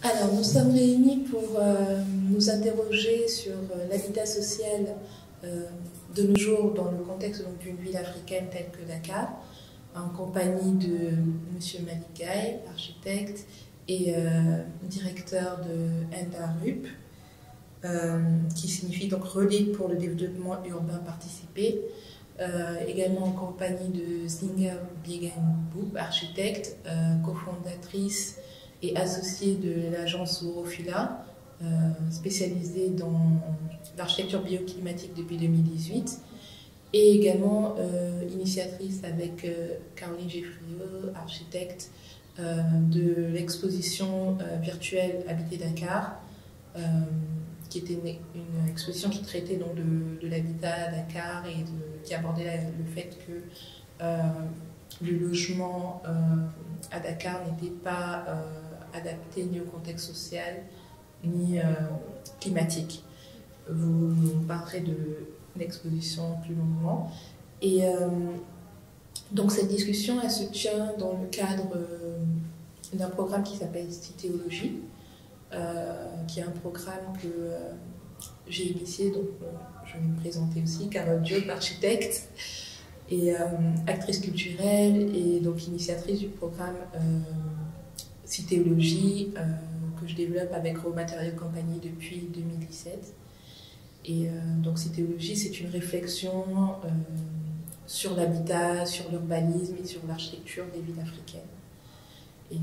Alors, nous sommes réunis pour nous interroger sur l'habitat social de nos jours dans le contexte d'une ville africaine telle que Dakar, en compagnie de M. Malick Gaye, architecte et directeur de NDARUP, qui signifie donc Relais pour le développement urbain participé, également en compagnie de Zinger Biegenboub, architecte, cofondatrice et associée de l'agence Orofila, spécialisée dans l'architecture bioclimatique depuis 2018, et également initiatrice avec Caroline Geffrieux, architecte, de l'exposition virtuelle Habiter Dakar, qui était une exposition qui traitait donc de l'habitat à Dakar et qui abordait le fait que le logement à Dakar n'était pas adapté ni au contexte social ni climatique. Vous nous parlerez de l'exposition plus longuement. Et donc cette discussion, elle se tient dans le cadre d'un programme qui s'appelle Citéologie, qui est un programme que j'ai initié, donc je vais me présenter aussi, Carole Diop, architecte et actrice culturelle, et donc initiatrice du programme Citéologie, que je développe avec Raw Material Company depuis 2017. Et donc Citéologie, c'est une réflexion sur l'habitat, sur l'urbanisme et sur l'architecture des villes africaines. Et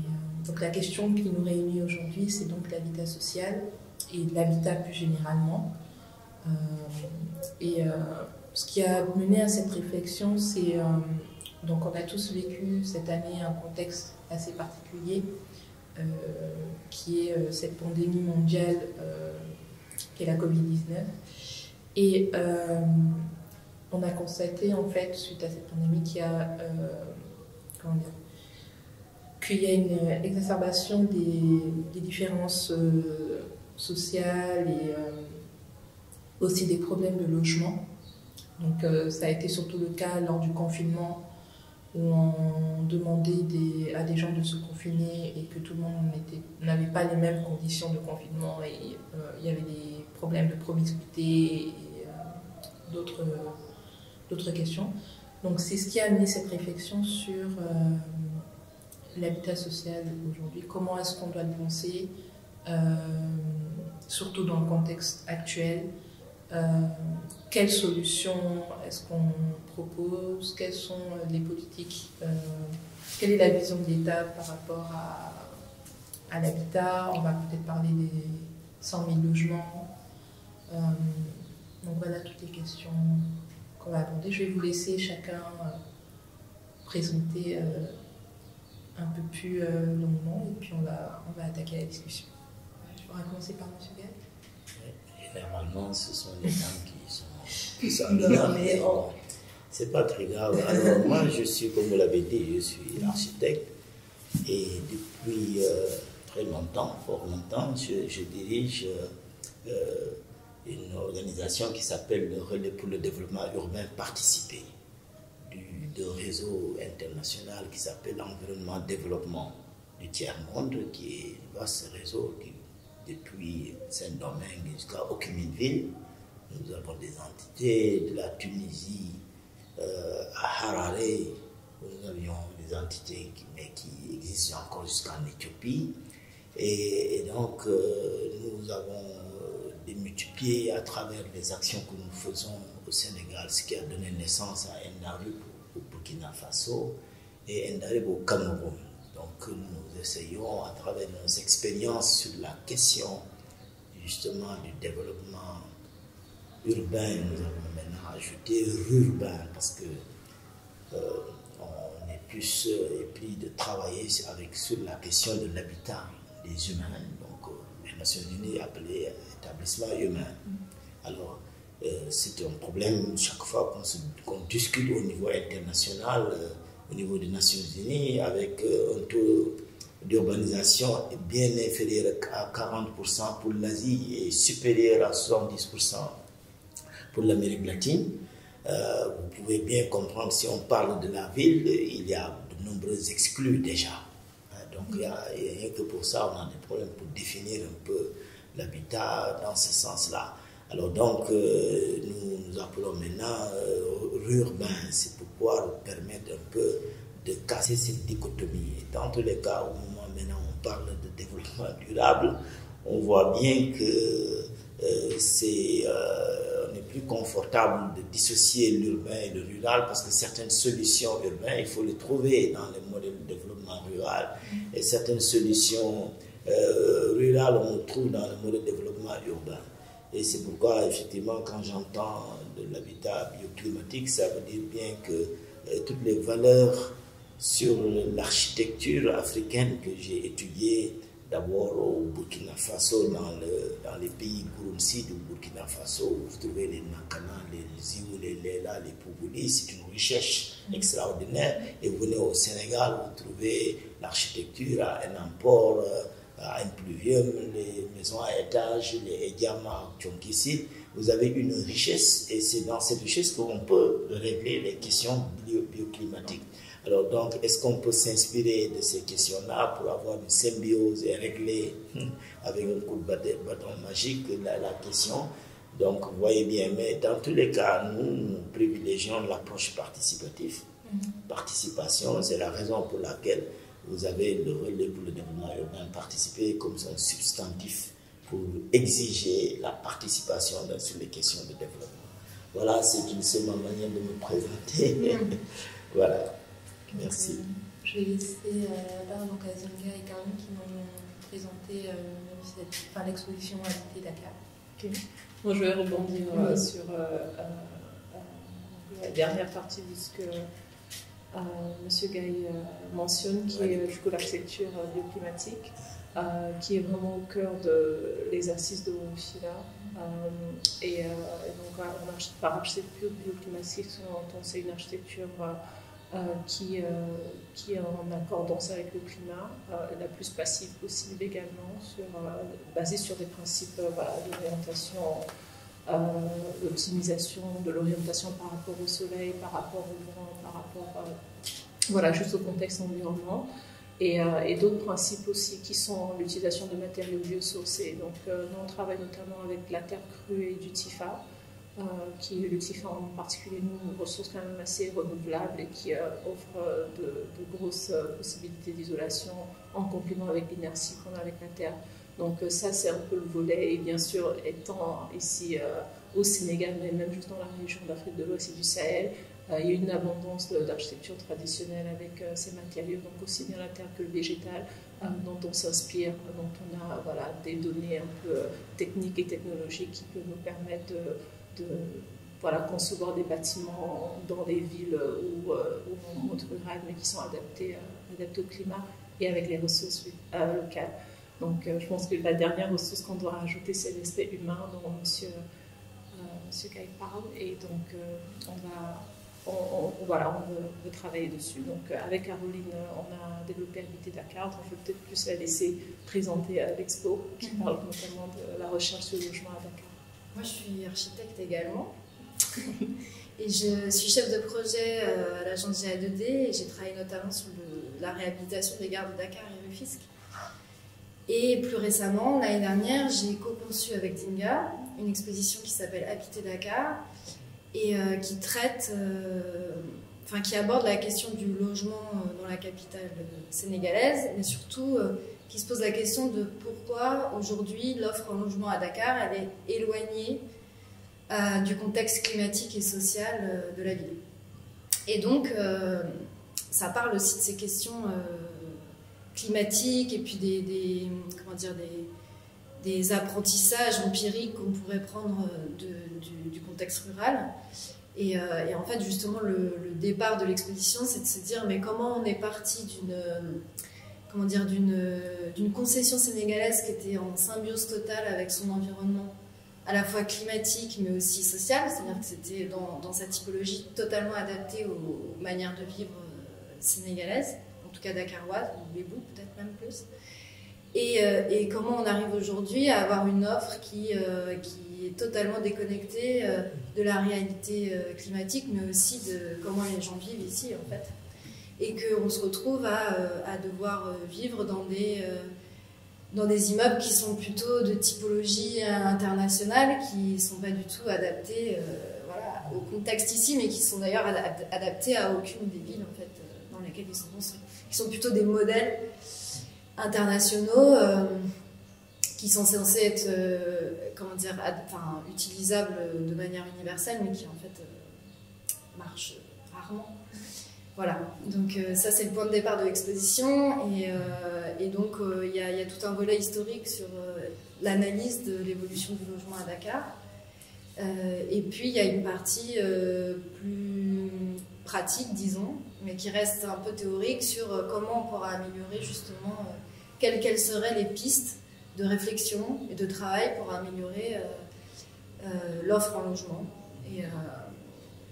donc la question qui nous réunit aujourd'hui, c'est donc l'habitat social et l'habitat plus généralement. Ce qui a mené à cette réflexion, c'est donc on a tous vécu cette année un contexte assez particulier, qui est cette pandémie mondiale qui est la Covid-19. Et on a constaté en fait, suite à cette pandémie, qu'il y a une exacerbation des différences sociales et aussi des problèmes de logement. Donc ça a été surtout le cas lors du confinement, où on demandait à des gens de se confiner et que tout le monde n'avait pas les mêmes conditions de confinement, et il y avait des problèmes de promiscuité et d'autres questions. Donc c'est ce qui a amené cette réflexion sur l'habitat social aujourd'hui. Comment est-ce qu'on doit le penser, surtout dans le contexte actuel? Quelles solutions est-ce qu'on propose? Quelles sont les politiques? Quelle est la vision de l'État par rapport à l'habitat? On va peut-être parler des 100 000 logements. Donc voilà toutes les questions qu'on va aborder. Je vais vous laisser chacun présenter un peu plus longuement, et puis on va attaquer la discussion. Je vais commencer par M. Gaye. Généralement, ce sont les dames qui sont là, mais bon, c'est pas très grave. Alors, moi, je suis, comme vous l'avez dit, je suis architecte, et depuis très longtemps, fort longtemps, je dirige une organisation qui s'appelle le Relais pour le développement urbain participé, de réseau international qui s'appelle l'environnement développement du tiers-monde, qui est un vaste réseau qui, depuis Saint-Domingue jusqu'à Okuminville, nous avons des entités de la Tunisie à Harare, où nous avions des entités qui existent encore jusqu'en Éthiopie. Et donc, nous avons démultiplié à travers les actions que nous faisons au Sénégal, ce qui a donné naissance à NDARUP au Burkina Faso et NDARUP au Cameroun. Donc nous essayons à travers nos expériences sur la question justement du développement urbain, nous avons maintenant ajouté urbain, parce que on est plus épris de travailler sur la question de l'habitat des humains, donc les Nations Unies appelées établissement humain. Alors c'est un problème chaque fois qu'on discute au niveau international, au niveau des Nations Unies, avec un taux d'urbanisation bien inférieur à 40% pour l'Asie et supérieur à 70% pour l'Amérique latine. Vous pouvez bien comprendre, si on parle de la ville, il y a de nombreux exclus déjà. Donc il y a rien que pour ça, on a des problèmes pour définir un peu l'habitat dans ce sens-là. Alors donc, nous appelons maintenant rurbain, c'est pour pouvoir permettre un peu de casser cette dichotomie. Dans tous les cas, au moment maintenant où on parle de développement durable, on voit bien que on est plus confortable de dissocier l'urbain et le rural parce que certaines solutions urbaines, il faut les trouver dans les modèles de développement rural. Et certaines solutions rurales, on les trouve dans le modèle de développement urbain. Et c'est pourquoi, effectivement, quand j'entends de l'habitat bioclimatique, ça veut dire bien que toutes les valeurs sur l'architecture africaine que j'ai étudiées, d'abord au Burkina Faso, dans les pays Gourounsi du Burkina Faso, vous trouvez les Nakana, les Ziou, les Lela, les Pougouli, c'est une richesse extraordinaire. Et vous venez au Sénégal, vous trouvez l'architecture à un emport, à un pluvium, les maisons à étages, les Ediama, Tchonkissi. Vous avez une richesse et c'est dans cette richesse qu'on peut régler les questions bioclimatiques. Alors donc, est-ce qu'on peut s'inspirer de ces questions-là pour avoir une symbiose et régler avec un coup de bâton magique la question? Donc, vous voyez bien, mais dans tous les cas, nous privilégions l'approche participative. Participation, c'est la raison pour laquelle vous avez le relais pour le développement urbain participer comme son substantif pour exiger la participation sur les questions de développement. Voilà, c'est ma manière de me présenter. Voilà. Merci. Je vais laisser la parole à Zinga et Caroline qui m'ont présenté l'exposition Habiter Dakar. Okay. Moi, je vais rebondir sur la dernière partie de ce que M. Gaye mentionne, qui est du coup l'architecture bioclimatique, qui est vraiment au cœur des assises de Wofila. Et donc, par architecture bioclimatique, on entend c'est une architecture qui est en accordance avec le climat, la plus passive possible également, basée sur des principes d'orientation, d'optimisation de l'orientation par rapport au soleil, par rapport au vent, par rapport juste au contexte environnement. Et d'autres principes aussi qui sont l'utilisation de matériaux biosourcés. Donc nous on travaille notamment avec la terre crue et du TIFA, qui est le TIFA en particulier, une ressource quand même assez renouvelable et qui offre de grosses possibilités d'isolation en complément avec l'inertie qu'on a avec la terre. Donc ça c'est un peu le volet, et bien sûr étant ici au Sénégal, mais même juste dans la région d'Afrique de l'Ouest et du Sahel, il y a une abondance d'architecture traditionnelle avec ces matériaux, donc aussi bien la terre que le végétal, dont on s'inspire, dont on a des données un peu techniques et technologiques qui peuvent nous permettre de concevoir des bâtiments dans les villes ou en mode rural, mais qui sont adaptés au climat et avec les ressources locales. Donc je pense que la dernière ressource qu'on doit rajouter, c'est l'aspect humain dont M. Gaye parle, et donc on veut travailler dessus. Donc avec Caroline, on a développé Habiter Dakar, donc je vais peut-être plus la laisser présenter l'expo qui parle notamment de la recherche sur le logement à Dakar. Moi, je suis architecte également et je suis chef de projet à l'agence GA2D et j'ai travaillé notamment sur la réhabilitation des gares de Dakar et Rufisque. Et plus récemment, l'année dernière, j'ai co-conçu avec Dinga une exposition qui s'appelle Habiter Dakar et qui aborde la question du logement dans la capitale sénégalaise, mais surtout qui se pose la question de pourquoi aujourd'hui l'offre en logement à Dakar elle est éloignée du contexte climatique et social de la ville. Et donc ça parle aussi de ces questions climatiques et puis des apprentissages empiriques qu'on pourrait prendre du contexte rural. Et en fait, justement, le départ de l'exposition, c'est de se dire mais comment on est parti d'une concession sénégalaise qui était en symbiose totale avec son environnement, à la fois climatique mais aussi social, c'est-à-dire que c'était dans sa typologie totalement adaptée aux manières de vivre sénégalaises, en tout cas dakaroises, ou les bouts peut-être même plus. Et comment on arrive aujourd'hui à avoir une offre qui est totalement déconnectée de la réalité climatique, mais aussi de comment les gens vivent ici en fait. et qu'on se retrouve à devoir vivre dans des immeubles qui sont plutôt de typologie internationale, qui ne sont pas du tout adaptés voilà, au contexte ici, mais qui sont d'ailleurs adaptés à aucune des villes en fait, dans lesquelles ils sont construits. Qui sont plutôt des modèles internationaux qui sont censés être comment dire, utilisables de manière universelle, mais qui en fait marchent rarement. Voilà, donc ça c'est le point de départ de l'exposition, et donc il y a tout un volet historique sur l'analyse de l'évolution du logement à Dakar, et puis il y a une partie plus pratique, disons, mais qui reste un peu théorique sur comment on pourra améliorer justement, quelles seraient les pistes de réflexion et de travail pour améliorer l'offre en logement.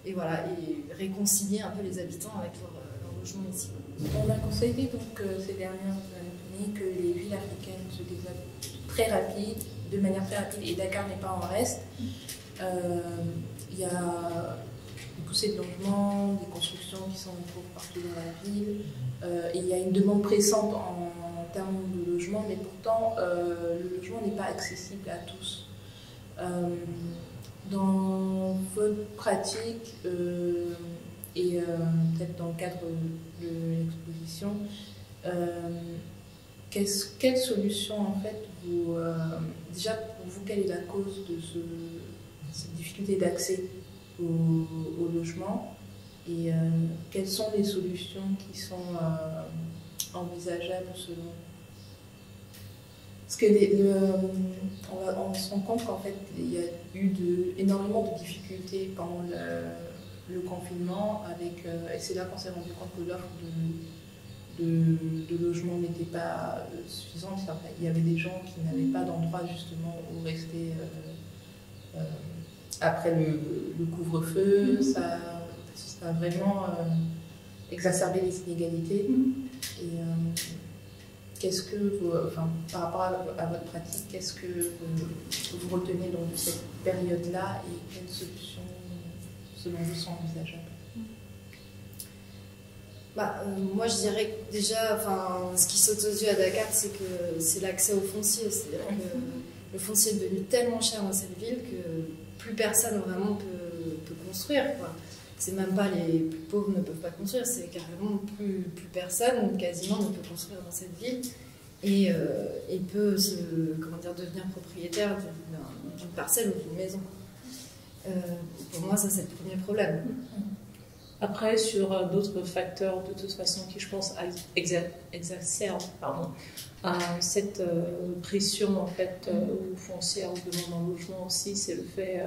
Et voilà, et réconcilier un peu les habitants avec leur logement ici. On a constaté donc ces dernières années que les villes africaines se développent de manière très rapide, et Dakar n'est pas en reste. Il y a une poussée de logements, des constructions qui sont partout dans la ville, et il y a une demande pressante en termes de logement, mais pourtant le logement n'est pas accessible à tous. Dans votre pratique et peut-être dans le cadre de l'exposition, quelle solution en fait déjà pour vous, quelle est la cause de cette difficulté d'accès au logement, et quelles sont les solutions qui sont envisageables selon vous? Parce que on se rend compte qu'en fait, il y a eu énormément de difficultés pendant le confinement, et c'est là qu'on s'est rendu compte que l'offre de logement n'était pas suffisante. Enfin, il y avait des gens qui n'avaient pas d'endroit justement où rester après le couvre-feu. Ça a vraiment exacerbé les inégalités. Et qu'est-ce que par rapport à votre pratique, qu'est-ce que vous retenez donc de cette période-là, et quelles solutions, selon vous, sont envisageables? Moi, je dirais que déjà, ce qui saute aux yeux à Dakar, c'est l'accès au foncier. C'est-à-dire que le foncier est devenu tellement cher dans cette ville que plus personne vraiment peut construire, quoi. C'est même pas les plus pauvres ne peuvent pas construire, c'est carrément plus personne quasiment ne peut construire dans cette ville, et peut devenir propriétaire d'une parcelle ou d'une maison. Pour moi, ça c'est le premier problème. Après, sur d'autres facteurs de toute façon qui, je pense, exacerbent cette pression en fait foncière ou de demande en logement aussi, c'est le fait.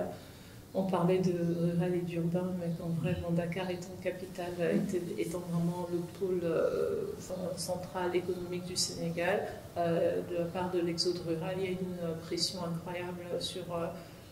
On parlait de rural et d'urbain, mais qu'en vrai, Dakar étant capitale, étant vraiment le pôle central économique du Sénégal, de la part de l'exode rural, il y a une pression incroyable sur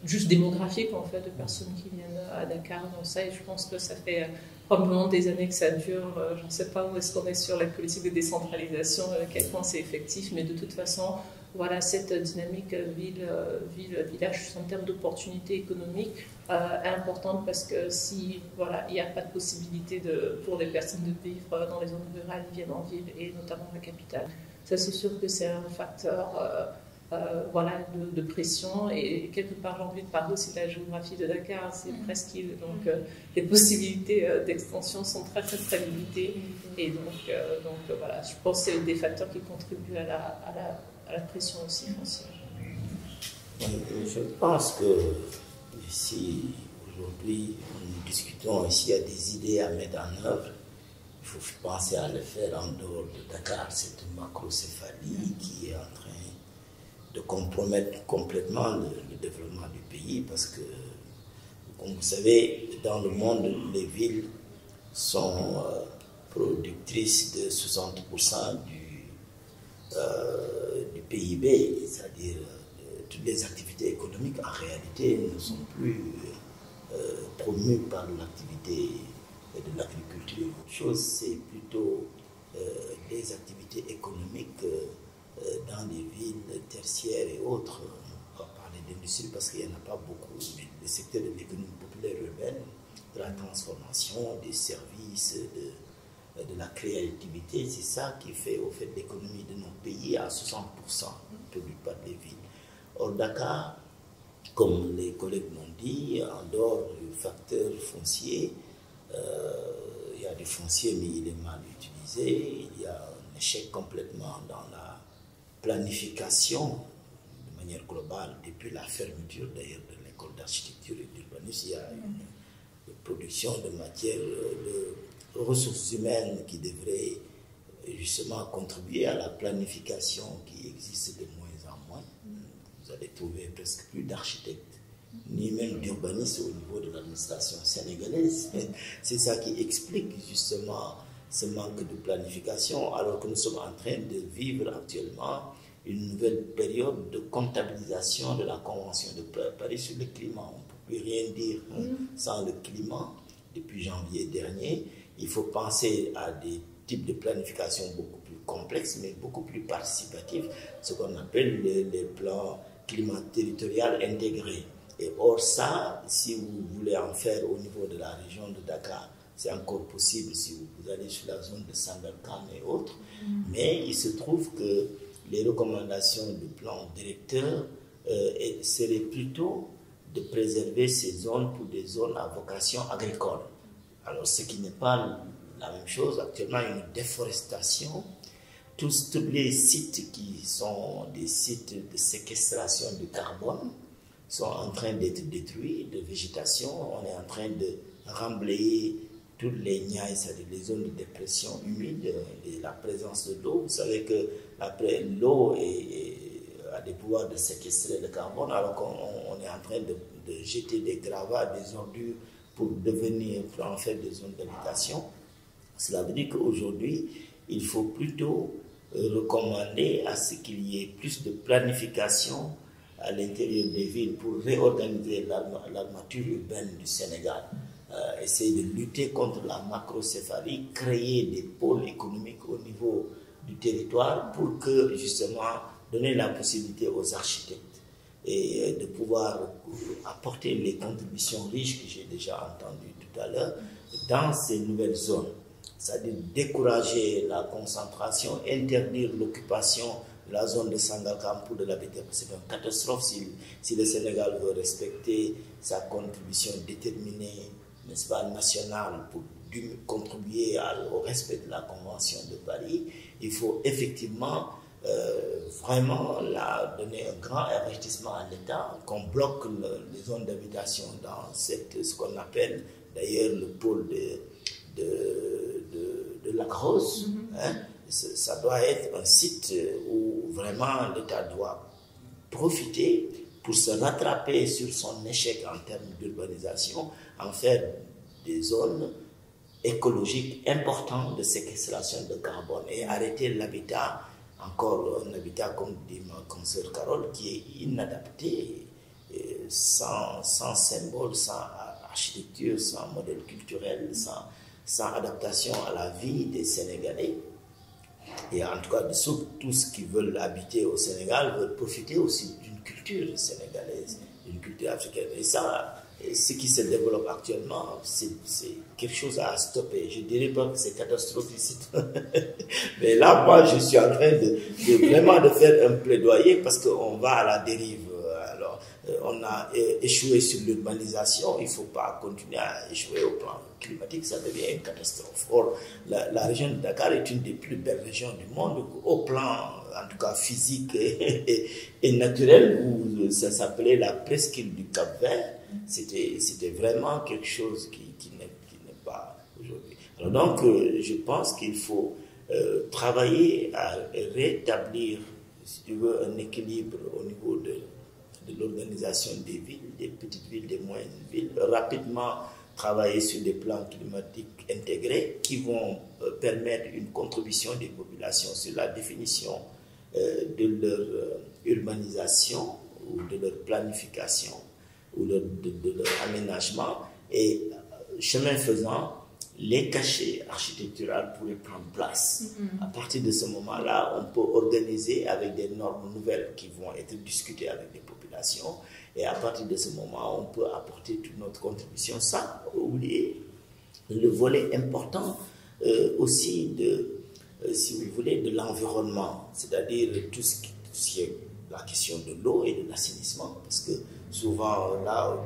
juste démographique en fait, de personnes qui viennent à Dakar. Donc ça, et je pense que ça fait probablement des années que ça dure. Je ne sais pas où est-ce qu'on est sur la politique de décentralisation, à quel point c'est effectif, mais de toute façon, voilà, cette dynamique ville-village en termes d'opportunités économiques est importante, parce que si il n'y a pas de possibilité pour les personnes de vivre dans les zones rurales, ils viennent en ville, et notamment la capitale. Ça, c'est sûr que c'est un facteur de pression, et quelque part j'ai envie de parler aussi de la géographie de Dakar, c'est une presqu'île, donc les possibilités d'extension sont très très très limitées, et donc voilà, je pense que c'est des facteurs qui contribuent à la pression aussi foncière. Je pense que ici, aujourd'hui, nous discutons ici, il y a des idées à mettre en œuvre. Il faut penser à le faire en dehors de Dakar, cette macrocéphalie qui est en train de compromettre complètement le développement du pays, parce que, comme vous savez, dans le monde, les villes sont productrices de 60% du PIB, c'est-à-dire toutes les activités économiques en réalité ne sont plus promues par l'activité de l'agriculture. Une chose, c'est plutôt des activités économiques dans les villes tertiaires et autres. On va parler d'industrie parce qu'il n'y en a pas beaucoup, mais le secteur de l'économie populaire urbaine, de la transformation, des services, de la créativité. C'est ça qui fait au fait l'économie de nos pays à 60%, produit par les villes. Or, Dakar, comme les collègues l'ont dit, en dehors du facteur foncier, il y a du foncier, mais il est mal utilisé. Il y a un échec complètement dans la planification de manière globale, depuis la fermeture d'ailleurs de l'école d'architecture et d'urbanisme. Il y a une production de matières, de ressources humaines qui devraient justement contribuer à la planification qui existe de moins en moins. Vous allez trouver presque plus d'architectes, ni même d'urbanistes au niveau de l'administration sénégalaise. C'est ça qui explique justement ce manque de planification, alors que nous sommes en train de vivre actuellement une nouvelle période de comptabilisation de la Convention de Paris sur le climat. On ne peut plus rien dire sans le climat. Depuis janvier dernier, il faut penser à des types de planification beaucoup plus complexes, mais beaucoup plus participatifs, ce qu'on appelle les plans climat territorial intégré. Et or ça, si vous voulez en faire au niveau de la région de Dakar, c'est encore possible si vous allez sur la zone de Sangalkam et autres. Mais il se trouve que les recommandations du plan directeur seraient plutôt de préserver ces zones pour des zones à vocation agricole. Alors ce qui n'est pas la même chose, actuellement une déforestation. Tous les sites qui sont des sites de séquestration de carbone sont en train d'être détruits de végétation. On est en train de remblayer toutes les niailles, c'est-à-dire les zones de dépression humide, et la présence de l'eau. Vous savez que l'eau a des pouvoirs de séquestrer le carbone, alors qu'on est en train de jeter des gravats, des ordures pour en faire des zones d'habitation. Cela veut dire qu'aujourd'hui, il faut plutôt recommander à ce qu'il y ait plus de planification à l'intérieur des villes pour réorganiser l'armature urbaine du Sénégal. Essayer de lutter contre la macrocéphalie, créer des pôles économiques au niveau du territoire pour que justement donner la possibilité aux architectes et de pouvoir apporter les contributions riches que j'ai déjà entendues tout à l'heure dans ces nouvelles zones. C'est-à-dire décourager la concentration, interdire l'occupation de la zone de Sangalkam pour de l'habitat. C'est une catastrophe si le Sénégal veut respecter sa contribution déterminée, n'est-ce pas, nationale, pour contribuer au respect de la Convention de Paris. Il faut effectivement vraiment donner un grand avertissement à l'État qu'on bloque les zones d'habitation dans ce qu'on appelle d'ailleurs le pôle de Lac Rose. Ça doit être un site où vraiment l'État doit profiter pour se rattraper sur son échec en termes d'urbanisation, en faire des zones écologiques importantes de séquestration de carbone et arrêter l'habitat, encore un habitat, comme dit ma consoeur Carole, qui est inadapté, sans symbole, sans architecture, sans modèle culturel, sans adaptation à la vie des Sénégalais. Et en tout cas, tous ceux qui veulent habiter au Sénégal veulent profiter aussi d'une culture sénégalaise, d'une culture africaine. Et ça, ce qui se développe actuellement, c'est quelque chose à stopper. Je ne dirais pas que c'est catastrophique. Mais là, moi, je suis en train vraiment de faire un plaidoyer parce qu'on va à la dérive. Alors, on a échoué sur l'urbanisation, il ne faut pas continuer à échouer au plan climatique, ça devient une catastrophe. Or, la région de Dakar est une des plus belles régions du monde, au plan, en tout cas physique et naturel, où ça s'appelait la presqu'île du Cap-Vert. C'était vraiment quelque chose qui n'est pas aujourd'hui. Alors donc, je pense qu'il faut travailler à rétablir, si tu veux, un équilibre au niveau de l'organisation des villes, des petites villes, des moyennes villes, rapidement travailler sur des plans climatiques intégrés qui vont permettre une contribution des populations sur la définition de leur urbanisation ou de leur planification ou de leur aménagement, et chemin faisant, les cachets architecturaux pourraient prendre place. À partir de ce moment-là, on peut organiser avec des normes nouvelles qui vont être discutées avec les populations, et à partir de ce moment, on peut apporter toute notre contribution sans oublier le volet important aussi de, si vous voulez, de l'environnement, c'est-à-dire tout ce qui est la question de l'eau et de l'assainissement, parce que souvent là,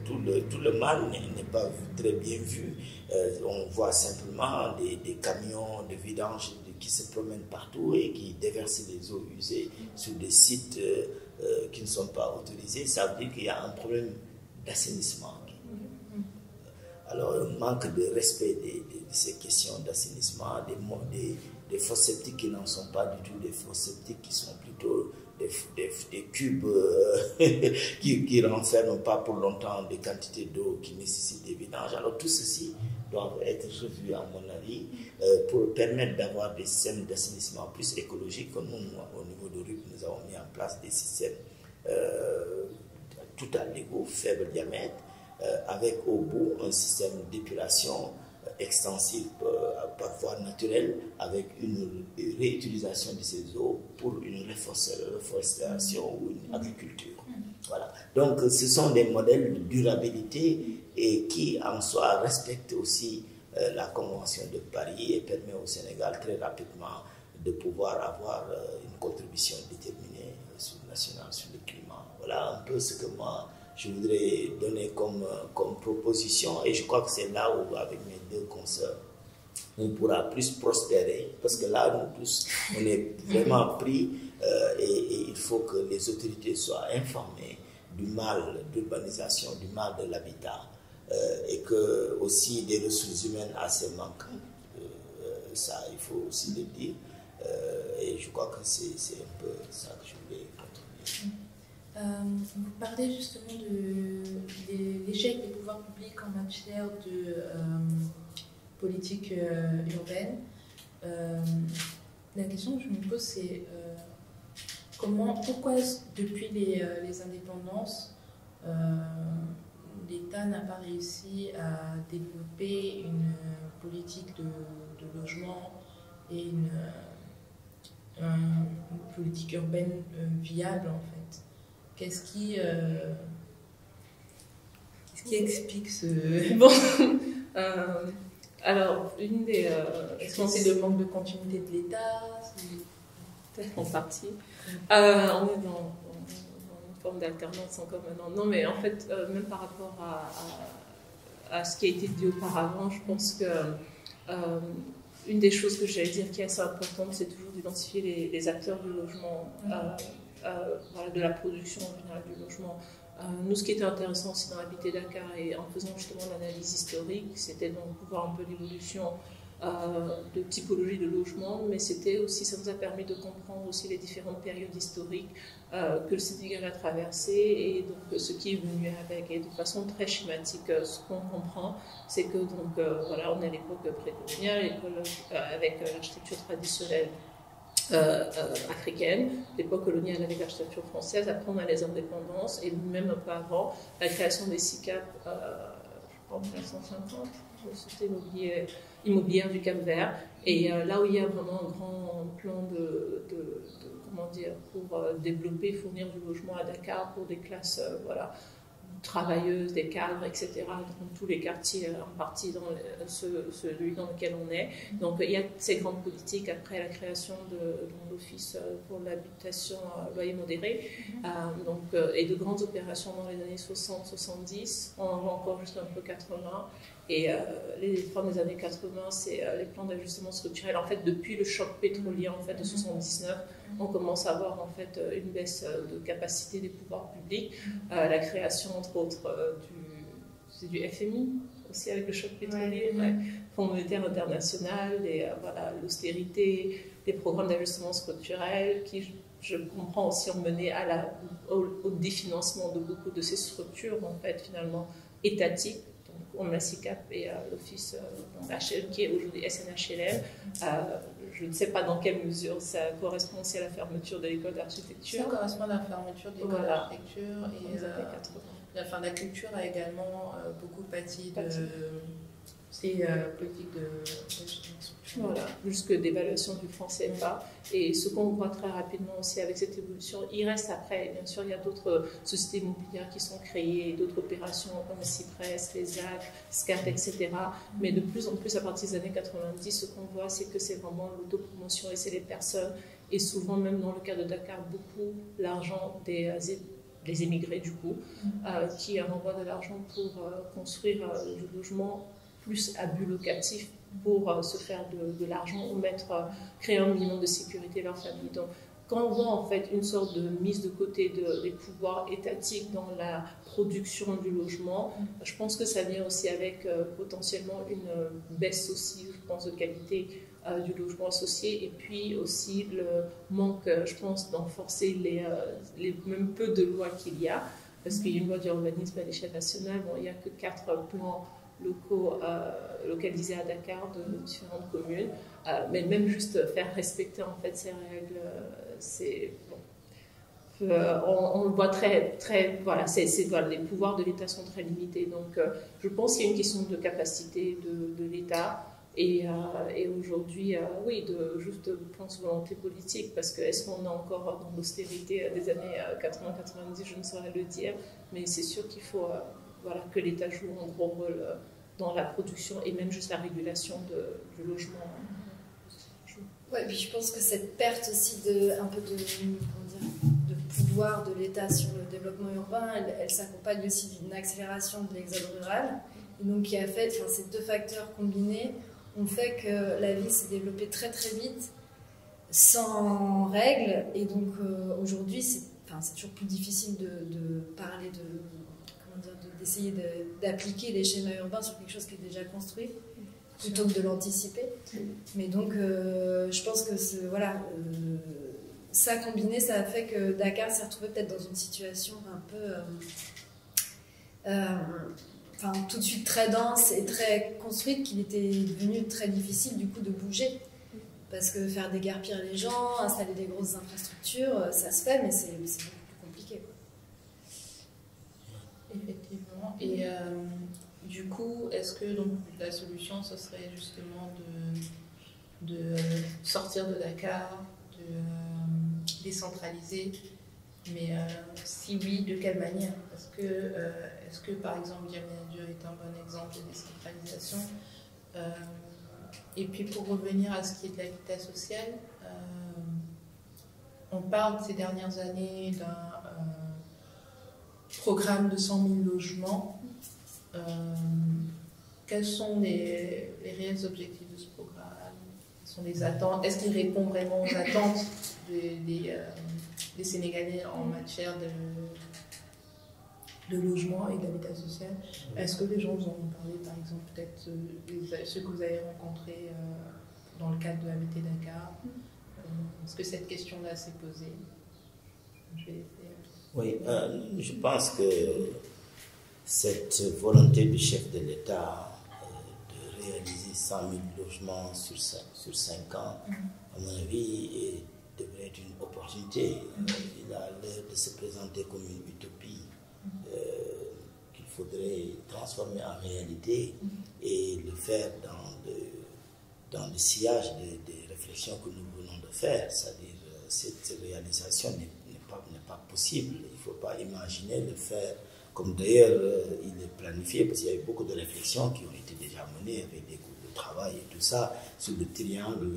tout le mal n'est pas très bien vu. On voit simplement des camions de vidange qui se promènent partout et qui déversent les eaux usées sur des sites qui ne sont pas autorisés. Ça veut dire qu'il y a un problème d'assainissement. Alors, un manque de respect de ces questions d'assainissement, des fosses septiques qui n'en sont pas du tout des fosses septiques, qui sont plutôt des cubes qui renferment pas pour longtemps des quantités d'eau qui nécessitent des vidanges. Alors, tout ceci doit être revu, à mon avis, pour permettre d'avoir des systèmes d'assainissement plus écologiques. Comme nous, au niveau de RUP, nous avons mis en place des systèmes tout à l'égout, faible diamètre, avec au bout un système d'épuration extensive par voie naturelle, avec une réutilisation de ces eaux pour une reforestation ou une agriculture. Voilà. Donc ce sont des modèles de durabilité et qui en soi respectent aussi la Convention de Paris et permet au Sénégal très rapidement de pouvoir avoir une contribution déterminée sur le national, sur le climat. Voilà un peu ce que moi je voudrais donner comme proposition, et je crois que c'est là où, avec mes deux consoeurs, on pourra plus prospérer, parce que là, nous tous, on est vraiment pris, et il faut que les autorités soient informées du mal d'urbanisation, du mal de l'habitat, et que aussi des ressources humaines assez manquantes. Ça, il faut aussi le dire, et je crois que c'est un peu ça que je voulais contribuer. Vous parlez justement de l'échec des pouvoirs publics en matière de politique urbaine. La question que je me pose, c'est pourquoi depuis les indépendances, l'État n'a pas réussi à développer une politique de logement et une politique urbaine viable en fait. Qu'est-ce qui explique ce... Bon, alors, une des... Est-ce que c'est le manque de continuité de l'État? Peut-être en partie. On est dans une forme d'alternance encore maintenant. Non, mais en fait, même par rapport à ce qui a été dit auparavant, je pense que une des choses que j'allais dire qui est assez importante, c'est toujours d'identifier les acteurs du logement. Voilà, de la production en général du logement. Nous, ce qui était intéressant aussi dans Habiter Dakar et en faisant justement l'analyse historique, c'était donc voir un peu l'évolution de typologie de logement, mais c'était aussi, ça nous a permis de comprendre aussi les différentes périodes historiques que le Sénégal a traversées et donc ce qui est venu avec. Et de façon très schématique, ce qu'on comprend, c'est que donc voilà, on est à l'époque précoloniale, avec l'architecture traditionnelle africaine, l'époque coloniale avec l'architecture française, après on a les indépendances et même un peu avant, la création des SICAP, je crois en 1950, société immobilière du Cap-Vert, et là où il y a vraiment un grand plan comment dire, pour développer, fournir du logement à Dakar pour des classes, voilà, travailleuses, des cadres, etc., dans tous les quartiers, en partie dans celui dans lequel on est. Donc il y a ces grandes politiques après la création de l'Office pour l'habitation loyer modéré, et de grandes opérations dans les années 60-70, on en voit encore juste un peu 80, et les fins des années 80, c'est les plans d'ajustement structurel. En fait, depuis le choc pétrolier en fait, de 79, on commence à avoir en fait, une baisse de capacité des pouvoirs publics, la création entre autres du FMI, aussi avec le choc pétrolier, Fonds monétaire international, voilà, l'austérité, les programmes d'ajustement structurel qui, je comprends, aussi ont mené au définancement de beaucoup de ces structures, en fait, finalement, étatiques. On a la SICAP et l'Office HLM, qui est aujourd'hui SNHLM. Je ne sais pas dans quelle mesure ça correspond aussi à la fermeture de l'école d'architecture. Ça correspond à la fermeture de l'école d'architecture. Et la culture a également beaucoup pâti C'est politique de voilà, jusque d'évaluation du franc CFA. Et ce qu'on voit très rapidement aussi avec cette évolution, il reste après, bien sûr, il y a d'autres sociétés immobilières qui sont créées, d'autres opérations comme Cypress, les AC, SCAT, etc. Mais de plus en plus, à partir des années 90, ce qu'on voit, c'est que c'est vraiment l'autopromotion et c'est les personnes, et souvent même dans le cas de Dakar, beaucoup l'argent des émigrés du coup, qui renvoient de l'argent pour construire du logement plus à but locatif pour se faire de l'argent ou créer un minimum de sécurité à leur famille. Donc, quand on voit en fait une sorte de mise de côté des pouvoirs étatiques dans la production du logement, je pense que ça vient aussi avec potentiellement une baisse aussi, je pense, de qualité du logement associé, et puis aussi le manque, je pense, d'enforcer les même peu de lois qu'il y a, parce qu'il y a une loi d'urbanisme à l'échelle nationale, bon, il n'y a que 4 plans locaux localisés à Dakar de différentes communes, mais même juste faire respecter en fait ces règles, c'est bon. On le voit très voilà, voilà, les pouvoirs de l'État sont très limités, donc je pense qu'il y a une question de capacité de l'État et aujourd'hui oui, de juste je pense volonté politique, parce que est-ce qu'on est encore dans l'austérité des années 80-90, je ne saurais le dire, mais c'est sûr qu'il faut voilà, que l'État joue un gros rôle dans la production et même juste la régulation du logement. Ouais, puis je pense que cette perte aussi un peu de pouvoir de l'État sur le développement urbain, elle s'accompagne aussi d'une accélération de l'exode rural. Et donc, qui a fait, ces deux facteurs combinés ont fait que la ville s'est développée très très vite, sans règles. Et donc, aujourd'hui, c'est toujours plus difficile de parler d'essayer d'appliquer les schémas urbains sur quelque chose qui est déjà construit, plutôt que de l'anticiper. Mais donc, je pense que ça combiné, ça a fait que Dakar s'est retrouvé peut-être dans une situation un peu, tout de suite très dense et très construite, qu'il était devenu très difficile du coup de bouger. Parce que faire déguerpir les gens, installer des grosses infrastructures, ça se fait, mais c'est beaucoup plus compliqué. Effectivement. Et du coup, est-ce que donc, la solution, ce serait justement de sortir de Dakar, de décentraliser, mais si oui, de quelle manière? Est-ce que par exemple, Diamniadio est un bon exemple de décentralisation? Et puis pour revenir à ce qui est de l'habitat social, on parle ces dernières années d'un programme de 100 000 logements. Quels sont les réels objectifs de ce programme? Quelles sont les attentes? Est-ce qu'il répond vraiment aux attentes des Sénégalais en matière de logement et d'habitat social? Est-ce que les gens vous en ont parlé, par exemple, peut-être ceux que vous avez rencontrés dans le cadre de Habiter Dakar? Est-ce que cette question-là s'est posée? Je vais essayer. Oui, je pense que cette volonté du chef de l'État de réaliser 100 000 logements sur 5 ans, à mon avis, devrait être une opportunité. Il a l'air de se présenter comme une utopie qu'il faudrait transformer en réalité et le faire dans le sillage des réflexions que nous venons de faire. C'est-à-dire cette réalisation n'est pas possible. Il ne faut pas imaginer le faire comme d'ailleurs il est planifié, parce qu'il y a eu beaucoup de réflexions qui ont été déjà menées avec des groupes de travail et tout ça sur le triangle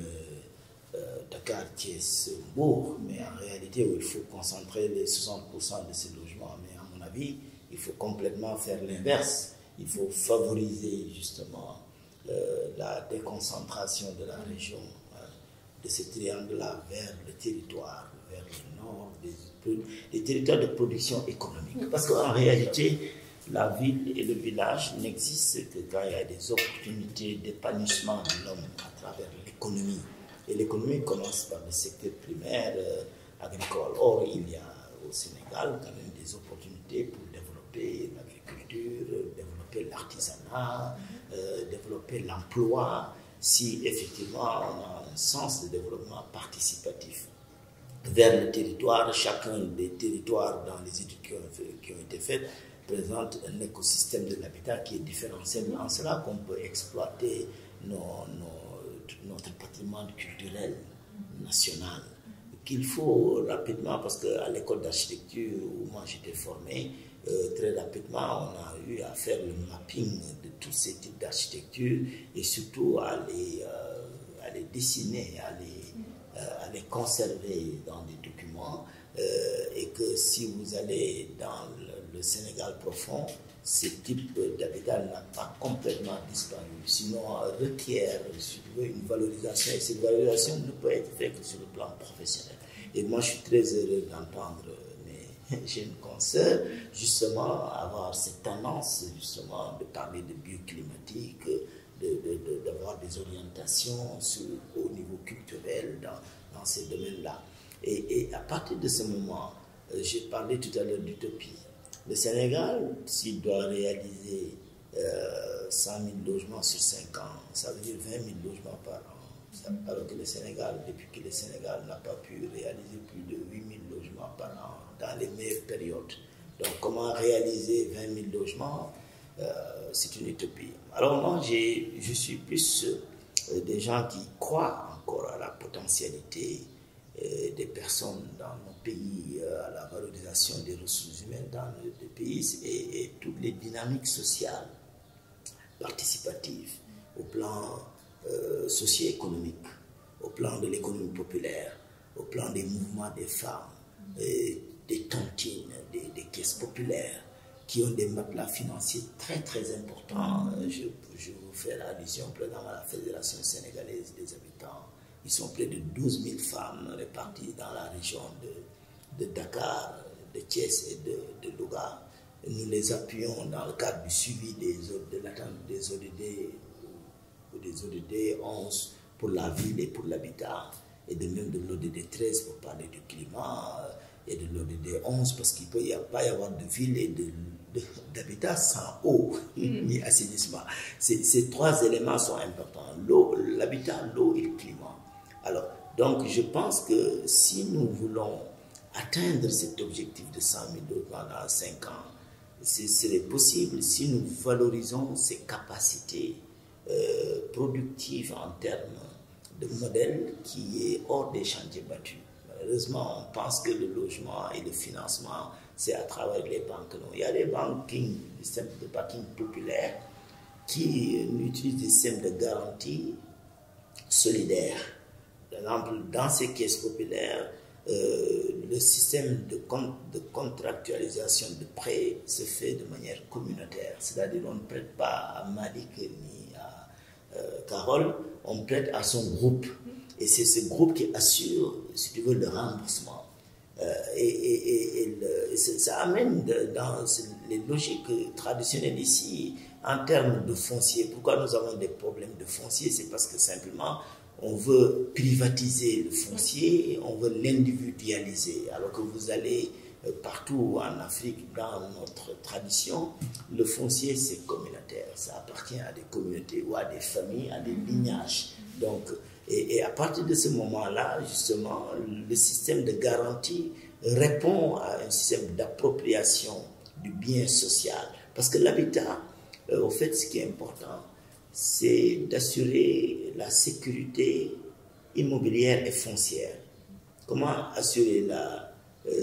Dakar-Thiès-Mbour, mais en réalité où il faut concentrer les 60% de ces logements. Mais à mon avis, il faut complètement faire l'inverse. Il faut favoriser justement la déconcentration de la région, de ce triangle-là vers le territoire, vers le nord, des territoires de production économique. Parce qu'en réalité, la ville et le village n'existent que quand il y a des opportunités d'épanouissement de l'homme à travers l'économie. Et l'économie commence par le secteur primaire, agricole. Or, il y a au Sénégal quand même des opportunités pour développer l'agriculture, développer l'artisanat, développer l'emploi, si effectivement on a un sens de développement participatif vers le territoire. Chacun des territoires dans les études qui ont été faites présente un écosystème de l'habitat qui est différencié. En cela qu'on peut exploiter notre patrimoine culturel national, qu'il faut rapidement, parce qu'à l'école d'architecture où moi j'étais formé, très rapidement on a eu à faire le mapping de tous ces types d'architecture et surtout à les dessiner, à les conserver dans des documents, et que si vous allez dans le Sénégal profond, ce type d'habitat n'a pas complètement disparu, sinon requiert, si tu veux, une valorisation, et cette valorisation ne peut être faite que sur le plan professionnel. Et moi je suis très heureux d'entendre mes jeunes consoeurs justement avoir cette tendance justement de parler de bioclimatique, d'avoir des orientations au niveau culturel dans ces domaines-là. Et à partir de ce moment, j'ai parlé tout à l'heure d'utopie. Le Sénégal, s'il doit réaliser 100 000 logements sur 5 ans, ça veut dire 20 000 logements par an. Alors que le Sénégal, depuis que le Sénégal n'a pas pu réaliser plus de 8 000 logements par an dans les meilleures périodes. Donc comment réaliser 20 000 logements, c'est une utopie. Alors moi, je suis plus des gens qui croient encore à la potentialité des personnes dans nos pays, à la valorisation des ressources humaines dans nos pays et toutes les dynamiques sociales, participatives, au plan socio-économique, au plan de l'économie populaire, au plan des mouvements des femmes, des tontines, des caisses populaires, qui ont des matelas financiers très très importants. Je vous fais allusion à la Fédération sénégalaise des habitants. Ils sont près de 12 000 femmes réparties dans la région de Dakar, de Thiès et de Louga. Nous les appuyons dans le cadre du suivi de l'attente des ODD ou des ODD 11 pour la ville et pour l'habitat, et de même de l'ODD 13 pour parler du climat, et de l'ODD 11 parce qu'il ne peut pas y avoir de ville et d'habitat sans eau ni assainissement. Ces trois éléments sont importants, l'habitat, l'eau et le climat. Alors, donc je pense que si nous voulons atteindre cet objectif de 100 000 logements dans 5 ans, ce serait possible si nous valorisons ces capacités productives en termes de modèle qui est hors des chantiers battus. Malheureusement, on pense que le logement et le financement, c'est à travers les banques. Non, il y a des systèmes de banking populaires qui utilisent des systèmes de garantie solidaires. Par exemple, dans ces caisses populaires, le système de contractualisation de prêts se fait de manière communautaire. C'est-à-dire qu'on ne prête pas à Malik ni à Carole, on prête à son groupe. Et c'est ce groupe qui assure, si tu veux, le remboursement. Ça amène dans les logiques traditionnelles ici, en termes de foncier. Pourquoi nous avons des problèmes de foncier? C'est parce que simplement, on veut privatiser le foncier, on veut l'individualiser. Alors que vous allez partout en Afrique, dans notre tradition, le foncier c'est communautaire. Ça appartient à des communautés ou à des familles, à des lignages. Donc, et à partir de ce moment-là, justement, le système de garantie répond à un système d'appropriation du bien social. Parce que l'habitat, au fait, ce qui est important, c'est d'assurer la sécurité immobilière et foncière. Comment assurer la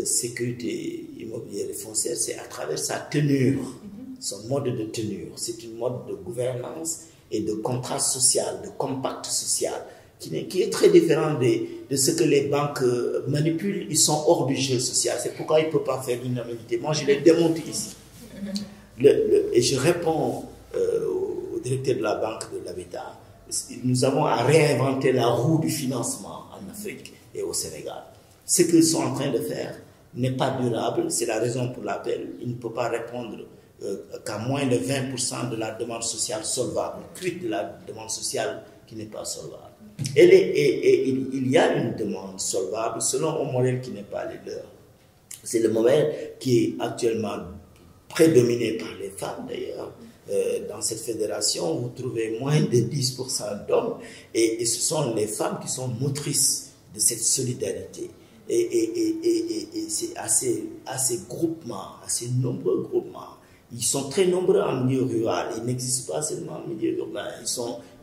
sécurité immobilière et foncière? C'est à travers sa tenure, son mode de tenure. C'est une mode de gouvernance et de contrat social, de compact social, qui est très différent de ce que les banques manipulent. Ils sont hors du jeu social. C'est pourquoi ils ne peuvent pas faire l'unanimité. Moi, je les démonte ici. Et je réponds au directeur de la Banque de l'Habitat. Nous avons à réinventer la roue du financement en Afrique et au Sénégal. Ce qu'ils sont en train de faire n'est pas durable. C'est la raison pour laquelle il ne peut pas répondre qu'à moins de 20% de la demande sociale solvable, quid de la demande sociale qui n'est pas solvable. Et il y a une demande solvable selon un modèle qui n'est pas le leur. C'est le modèle qui est actuellement prédominé par les femmes d'ailleurs. Dans cette fédération, vous trouvez moins de 10% d'hommes et ce sont les femmes qui sont motrices de cette solidarité. Et c'est à ces groupements, à ces nombreux groupements Ils sont très nombreux en milieu rural. Ils n'existent pas seulement en milieu urbain.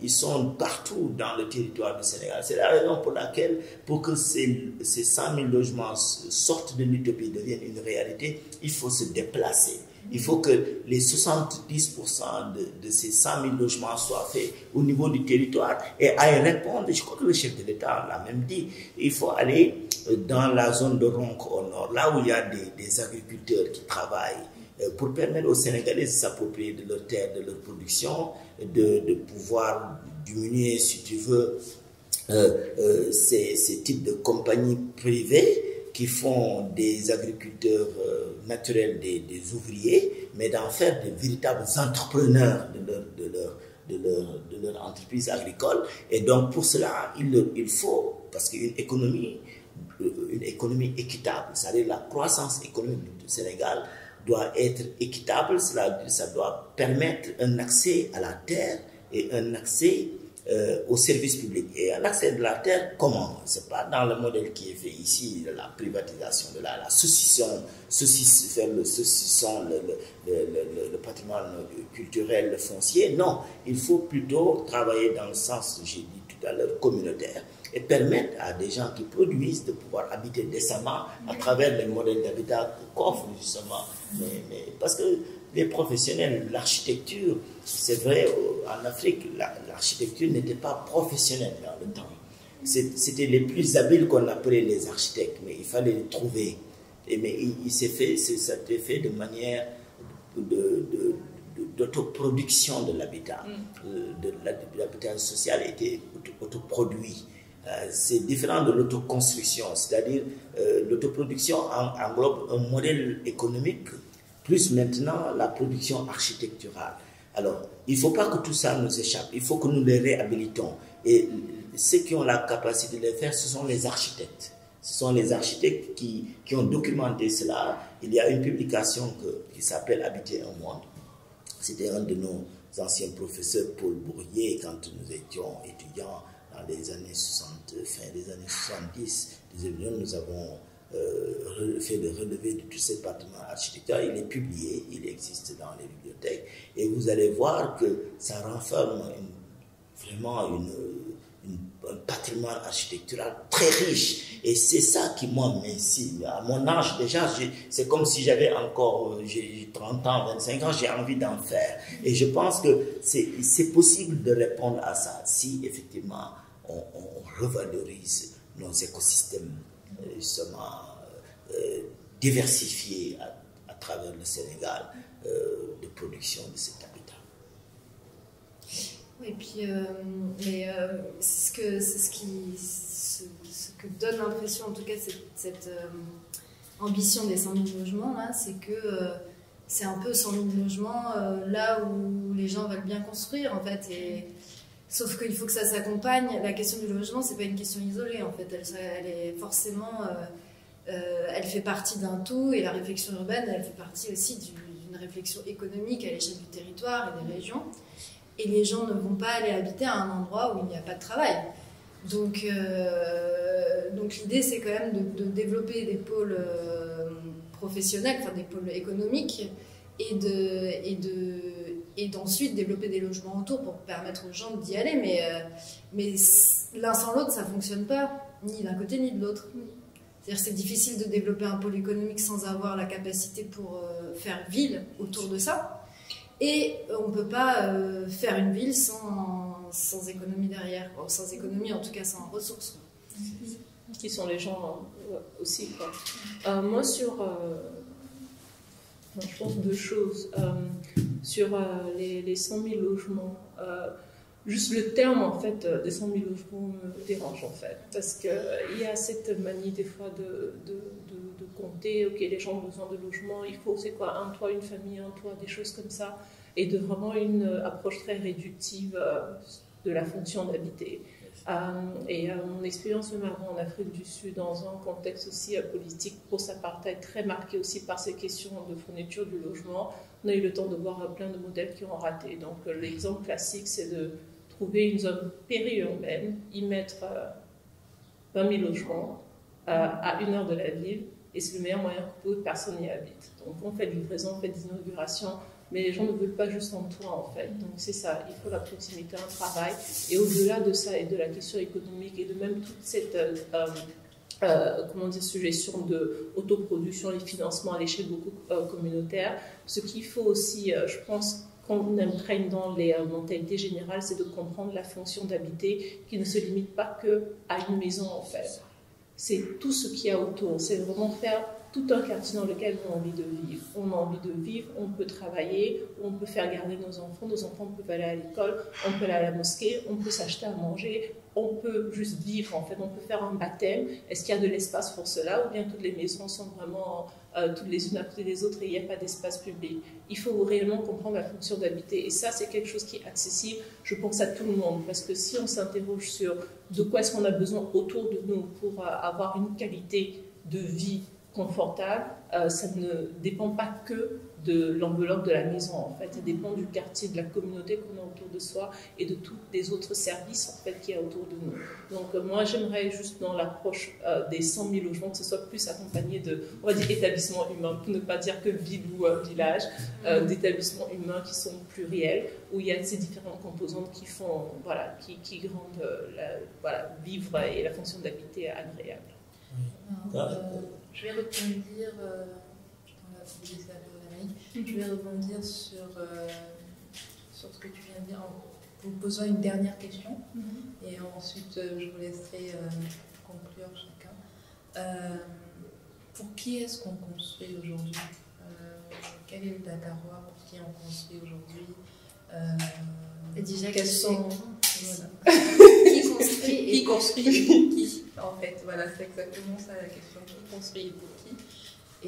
Ils sont partout dans le territoire du Sénégal. C'est la raison pour laquelle, pour que ces 100 000 logements sortent de l'utopie, deviennent une réalité, il faut se déplacer. Il faut que les 70% de ces 100 000 logements soient faits au niveau du territoire et à y répondre. Je crois que le chef de l'État l'a même dit. Il faut aller dans la zone de Ronk au nord, là où il y a des agriculteurs qui travaillent, pour permettre aux Sénégalais de s'approprier de leur terre, de leur production, de pouvoir diminuer, si tu veux, ces types de compagnies privées qui font des agriculteurs naturels des ouvriers, mais d'en faire de véritables entrepreneurs de leur entreprise agricole. Et donc pour cela, il faut, parce qu'une économie équitable, c'est-à-dire la croissance économique du Sénégal doit être équitable, ça doit permettre un accès à la terre et un accès aux services publics. Et un accès de la terre, comment? C'est pas dans le modèle qui est fait ici, de la privatisation, de la saucisson, faire le saucisson, le patrimoine culturel, le foncier. Non, il faut plutôt travailler dans le sens, j'ai dit tout à l'heure, communautaire, et permettre à des gens qui produisent de pouvoir habiter décemment à travers les modèles d'habitat qu'offre justement. Mais parce que les professionnels, l'architecture, c'est vrai, en Afrique, l'architecture n'était pas professionnelle dans le temps. C'était les plus habiles qu'on appelait les architectes, mais il fallait les trouver. Mais ça a été fait de manière d'autoproduction de l'habitat. L'habitat social était autoproduit. C'est différent de l'autoconstruction, c'est-à-dire l'autoproduction englobe un modèle économique plus maintenant la production architecturale. Alors, il ne faut pas que tout ça nous échappe, il faut que nous les réhabilitons. Et ceux qui ont la capacité de le faire, ce sont les architectes. Ce sont les architectes qui ont documenté cela. Il y a une publication qui s'appelle « Habiter un monde ». C'était un de nos anciens professeurs, Paul Bourrier, quand nous étions étudiants dans les années 60, fin des années 70. Nous avons fait le relevé de tous ces bâtiments architecturaux. Il est publié, il existe dans les bibliothèques. Et vous allez voir que ça renferme vraiment un patrimoine architectural très riche. Et c'est ça qui, moi, m'incite. À mon âge, déjà, c'est comme si j'avais encore 30 ans, 25 ans, j'ai envie d'en faire. Et je pense que c'est possible de répondre à ça si, effectivement, on revalorise nos écosystèmes justement diversifiés à travers le Sénégal de production de cet habitat. Et puis, ce que donne l'impression, en tout cas, cette ambition des 100 000 logements, là, c'est que c'est un peu 100 000 logements là où les gens veulent bien construire, en fait. Sauf qu'il faut que ça s'accompagne. La question du logement, c'est pas une question isolée, en fait. Elle est forcément... elle fait partie d'un tout, et la réflexion urbaine, elle fait partie aussi d'une réflexion économique à l'échelle du territoire et des régions. Et les gens ne vont pas aller habiter à un endroit où il n'y a pas de travail. Donc l'idée, c'est quand même de développer des pôles professionnels, enfin des pôles économiques, et d'ensuite développer des logements autour pour permettre aux gens d'y aller. Mais l'un sans l'autre, ça ne fonctionne pas, ni d'un côté ni de l'autre. C'est-à-dire c'est difficile de développer un pôle économique sans avoir la capacité pour faire ville autour de ça. Et on ne peut pas faire une ville sans économie derrière, sans économie, en tout cas sans ressources. Qui sont les gens aussi, quoi. Moi, je pense deux choses. Sur les 100 000 logements, juste le terme, en fait, des 100 000 logements me dérange, en fait. Parce qu'il y a cette manie, des fois, de compter, ok, les gens ont besoin de logements, il faut, c'est quoi, un toit, une famille, un toit, des choses comme ça. Et de vraiment une approche très réductive de la fonction d'habiter. Mon expérience même avant en Afrique du Sud, dans un contexte aussi politique post-apartheid très marqué aussi par ces questions de fourniture du logement, on a eu le temps de voir plein de modèles qui ont raté. Donc l'exemple classique, c'est de trouver une zone périurbaine, y mettre 20 000 logements à 1 heure de la ville, Et c'est le meilleur moyen que peu de personnes y habitent. Donc on fait de livraison, on fait des inaugurations, mais les gens ne veulent pas juste un toit en fait. Donc c'est ça, il faut la proximité, un travail. Et au-delà de ça et de la question économique et de même toute cette suggestion de autoproduction, les financements à l'échelle beaucoup communautaire, ce qu'il faut aussi, je pense, qu'on imprègne dans les mentalités générales, c'est de comprendre la fonction d'habiter qui ne se limite pas qu'à une maison en fait. C'est tout ce qu'il y a autour, c'est vraiment faire tout un quartier dans lequel on a envie de vivre. On a envie de vivre, on peut travailler, on peut faire garder nos enfants peuvent aller à l'école, on peut aller à la mosquée, on peut s'acheter à manger, on peut juste vivre en fait, on peut faire un baptême. Est-ce qu'il y a de l'espace pour cela ou bien toutes les maisons sont vraiment toutes les unes à côté des autres et il n'y a pas d'espace public? Il faut réellement comprendre la fonction d'habiter et ça c'est quelque chose qui est accessible, je pense, à tout le monde parce que si on s'interroge sur de quoi est-ce qu'on a besoin autour de nous pour avoir une qualité de vie confortable, ça ne dépend pas que de l'enveloppe de la maison en fait, ça dépend du quartier, de la communauté qu'on a autour de soi et de tous les autres services en fait qu'il y a autour de nous. Donc moi j'aimerais juste dans l'approche des 100 000 logements que ce soit plus accompagné de, on va dire, établissements humains, pour ne pas dire que ville ou village, d'établissements humains qui sont pluriels, où il y a ces différentes composantes qui font, voilà, qui rendent vivre et la fonction d'habiter agréable. Je vais rebondir, je vais rebondir sur ce que tu viens de dire en vous posant une dernière question et ensuite je vous laisserai conclure chacun. Pour qui est-ce qu'on construit aujourd'hui? Quel est le Dakarois pour qui on construit aujourd'hui? Et déjà, quels sont qui construit et pour qui en fait, voilà, c'est exactement ça la question, qui construit et pour qui,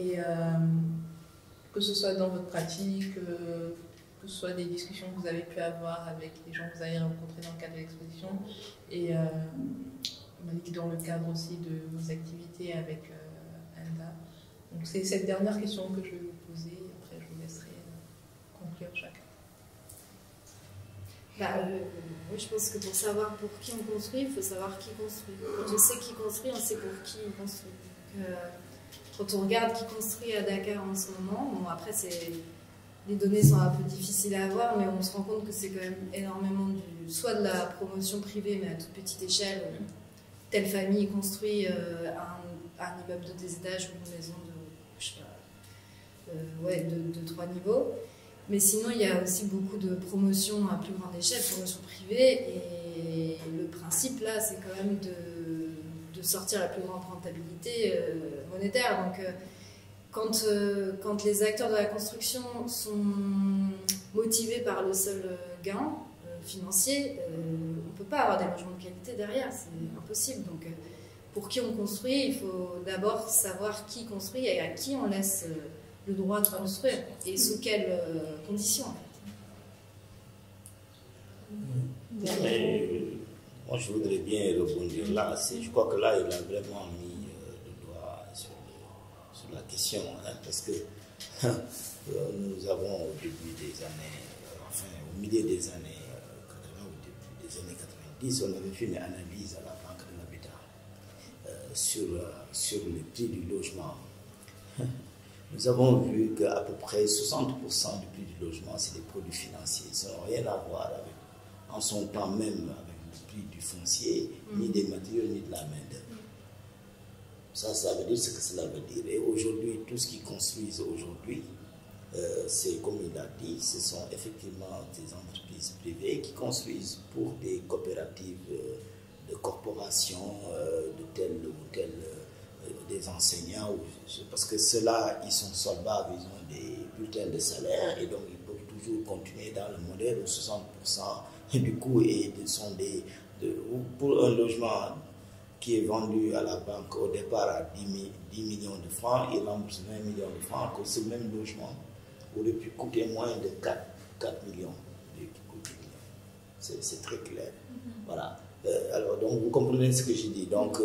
et que ce soit dans votre pratique, que ce soit des discussions que vous avez pu avoir avec les gens que vous avez rencontrés dans le cadre de l'exposition, et dans le cadre aussi de vos activités avec Enda. Donc c'est cette dernière question que je vais vous poser, après je vous laisserai conclure chacun. Oui, je pense que pour savoir pour qui on construit, il faut savoir qui construit. Quand on sait qui construit, on sait pour qui il construit. Donc, quand on regarde qui construit à Dakar en ce moment, bon, après, les données sont un peu difficiles à avoir, mais on se rend compte que c'est quand même énormément soit de la promotion privée, mais à toute petite échelle. Telle famille construit un immeuble de 2 étages ou une maison de 3 niveaux. Mais sinon, il y a aussi beaucoup de promotions à plus grande échelle, promotion privée, et le principe là, c'est quand même de sortir la plus grande rentabilité monétaire. Donc, quand les acteurs de la construction sont motivés par le seul gain financier, on ne peut pas avoir des logements de qualité derrière, c'est impossible. Donc, pour qui on construit, il faut d'abord savoir qui construit et à qui on laisse le droit de construire et sous quelles conditions en fait. Moi je voudrais bien rebondir là, je crois que là il a vraiment mis le doigt sur la question, parce que nous avons au début des années, au milieu des années 80, au début des années 90, on avait fait une analyse à la Banque de l'Habitat sur le prix du logement. Nous avons vu qu'à peu près 60% du prix du logement, c'est des produits financiers. Ça n'a rien à voir en son temps même avec le prix du foncier, ni des matériaux, ni de la main-d'œuvre. Ça veut dire ce que cela veut dire. Et aujourd'hui, tout ce qu'ils construisent aujourd'hui, c'est comme il a dit, ce sont effectivement des entreprises privées qui construisent pour des coopératives de corporations de tel ou tel des enseignants, parce que ceux-là, ils sont solvables, ils ont des bulletins de salaire et donc ils peuvent toujours continuer dans le modèle où 60% du coût pour un logement qui est vendu à la banque au départ à 10 millions de francs, il rembourse 20 millions de francs, que ce même logement aurait pu coûter moins de 4 millions. C'est très clair. Voilà. Alors, donc, vous comprenez ce que j'ai dit. Donc,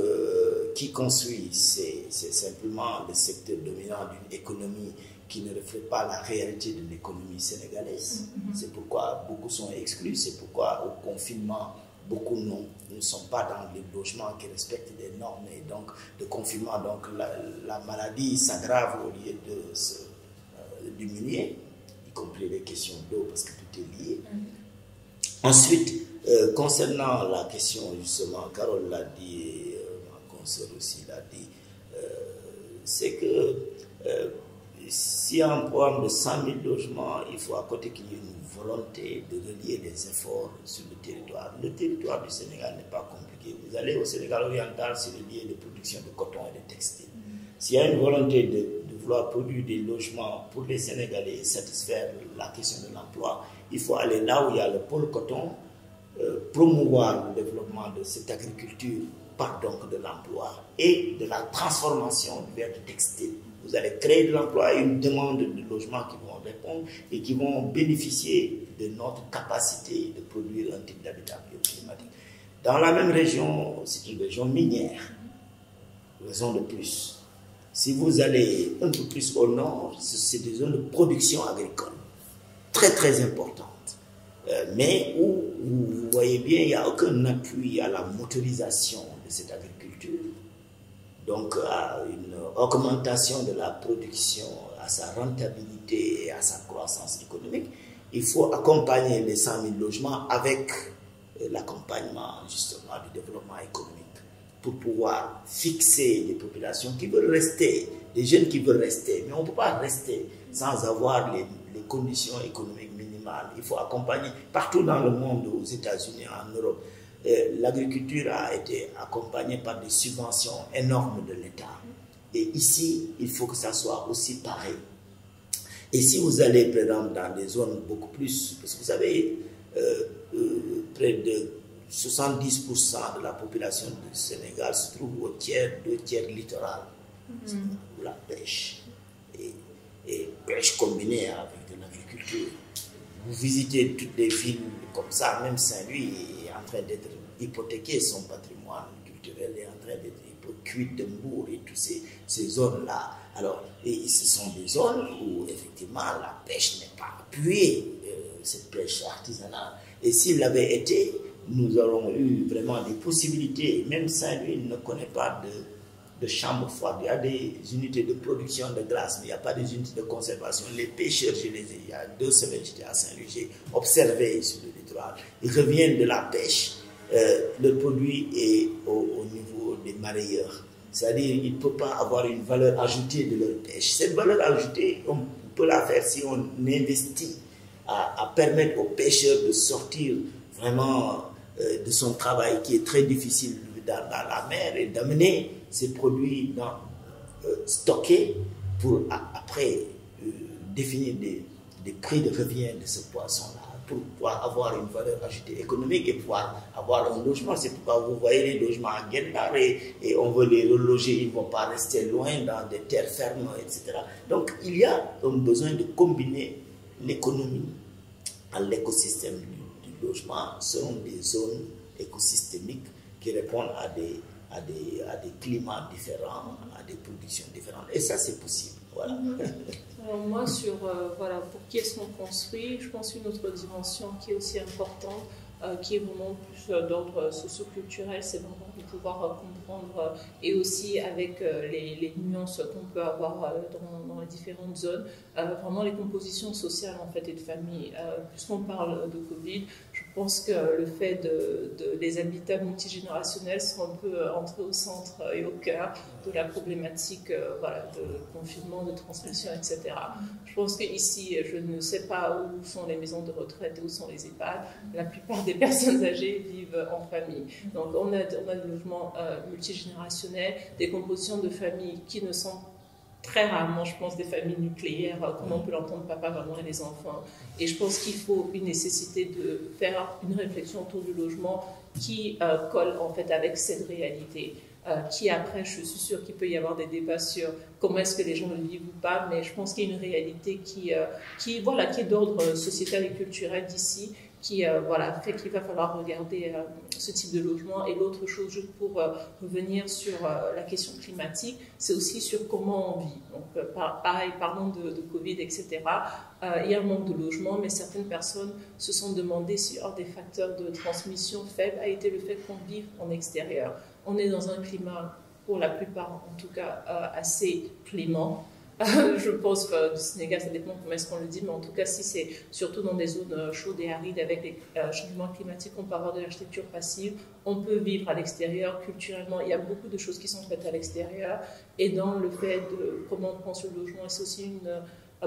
qui construit, c'est simplement le secteur dominant d'une économie qui ne reflète pas la réalité de l'économie sénégalaise. C'est pourquoi beaucoup sont exclus. C'est pourquoi, au confinement beaucoup ne sont pas dans les logements qui respectent les normes et donc de confinement. Donc la maladie s'aggrave au lieu de se diminuer, y compris les questions d'eau parce que tout est lié. Ensuite, concernant la question justement, Carole l'a dit, et ma consoeur aussi l'a dit, c'est que s'il y a un programme de 100 000 logements, il faut à côté qu'il y ait une volonté de relier les efforts sur le territoire. Le territoire du Sénégal n'est pas compliqué. Vous allez au Sénégal oriental, c'est relié les productions de coton et de textile. S'il y a une volonté de vouloir produire des logements pour les Sénégalais et satisfaire la question de l'emploi, il faut aller là où il y a le pôle coton, promouvoir le développement de cette agriculture par donc de l'emploi et de la transformation vers du textile. Vous allez créer de l'emploi et une demande de logements qui vont répondre et qui vont bénéficier de notre capacité de produire un type d'habitat bioclimatique. Dans la même région, c'est une région minière, raison de plus. Si vous allez un peu plus au nord, c'est des zones de production agricole, très très importantes, mais où vous voyez bien, il n'y a aucun appui à la motorisation de cette agriculture. Donc à une augmentation de la production, à sa rentabilité et à sa croissance économique, il faut accompagner les 100 000 logements avec l'accompagnement justement du développement économique pour pouvoir fixer les populations qui veulent rester, les jeunes qui veulent rester. Mais on ne peut pas rester sans avoir les conditions économiques minimales. Il faut accompagner partout dans le monde, aux États-Unis, en Europe. L'agriculture a été accompagnée par des subventions énormes de l'État. Et ici, il faut que ça soit aussi pareil. Et si vous allez, par exemple, dans des zones beaucoup plus... Parce que vous savez, près de 70% de la population du Sénégal se trouve au tiers, 2 tiers littoral. Où la pêche. Et pêche combinée avec de l'agriculture. Vous visitez toutes les villes comme ça, même Saint-Louis est en train d'être hypothéqué, son patrimoine culturel est en train d'être cuit de Mbour et toutes ces zones-là. Alors, et ce sont des zones où effectivement la pêche n'est pas appuyée, cette pêche artisanale. Et s'il l'avait été, nous aurons eu vraiment des possibilités. Même Saint-Louis ne connaît pas de chambres froides. Il y a des unités de production de glace, mais il n'y a pas des unités de conservation. Les pêcheurs, il y a 2 semaines, j'étais à Saint-Louis, j'ai observé sur le littoral. Ils reviennent de la pêche. Le produit est au niveau des marailleurs. C'est-à-dire qu'il ne peut pas avoir une valeur ajoutée de leur pêche. Cette valeur ajoutée, on peut la faire si on investit à permettre aux pêcheurs de sortir vraiment de son travail qui est très difficile dans la mer et d'amener ces produits stockés pour après définir des prix de revient de ce poisson-là, pour pouvoir avoir une valeur ajoutée économique et pouvoir avoir un logement. C'est pourquoi vous voyez les logements à Guet-Ndar et on veut les reloger, ils ne vont pas rester loin dans des terres fermes, etc. Donc il y a un besoin de combiner l'économie à l'écosystème du logement selon des zones écosystémiques qui répondent à des climats différents, à des productions différentes. Et ça, c'est possible. Voilà. Alors moi, voilà, pour qui est-ce qu'on construit, je pense une autre dimension qui est aussi importante, qui est vraiment plus d'ordre socio-culturel, c'est vraiment de pouvoir comprendre et aussi avec les nuances qu'on peut avoir dans les différentes zones, vraiment les compositions sociales en fait et de famille. Puisqu'on parle de Covid, je pense que le fait des habitats multigénérationnels sont un peu entrés au centre et au cœur de la problématique voilà, de confinement, de transmission, etc. Je pense qu'ici, je ne sais pas où sont les maisons de retraite et où sont les EHPAD. La plupart des personnes âgées vivent en famille. Donc on a des logements multigénérationnels, des compositions de familles qui ne sont très rarement, je pense, des familles nucléaires, comme on peut l'entendre, papa, maman et les enfants. Et je pense qu'il faut une nécessité de faire une réflexion autour du logement qui colle en fait avec cette réalité. Qui après, je suis sûre qu'il peut y avoir des débats sur comment est-ce que les gens le vivent ou pas, mais je pense qu'il y a une réalité qui est d'ordre sociétal et culturel d'ici, qui voilà, fait qu'il va falloir regarder ce type de logement. Et l'autre chose, juste pour revenir sur la question climatique, c'est aussi sur comment on vit. Donc, pareil, parlons de Covid, etc. Il y a un manque de logement, mais certaines personnes se sont demandé si un des facteurs de transmission faible a été le fait qu'on vive en extérieur. On est dans un climat, pour la plupart en tout cas, assez clément. Je pense que du Sénégal, ça dépend comment est-ce qu'on le dit, mais en tout cas, si c'est surtout dans des zones chaudes et arides avec les changements climatiques, on peut avoir de l'architecture passive, on peut vivre à l'extérieur culturellement. Il y a beaucoup de choses qui sont faites à l'extérieur. Et dans le fait de comment on pense le logement, c'est aussi une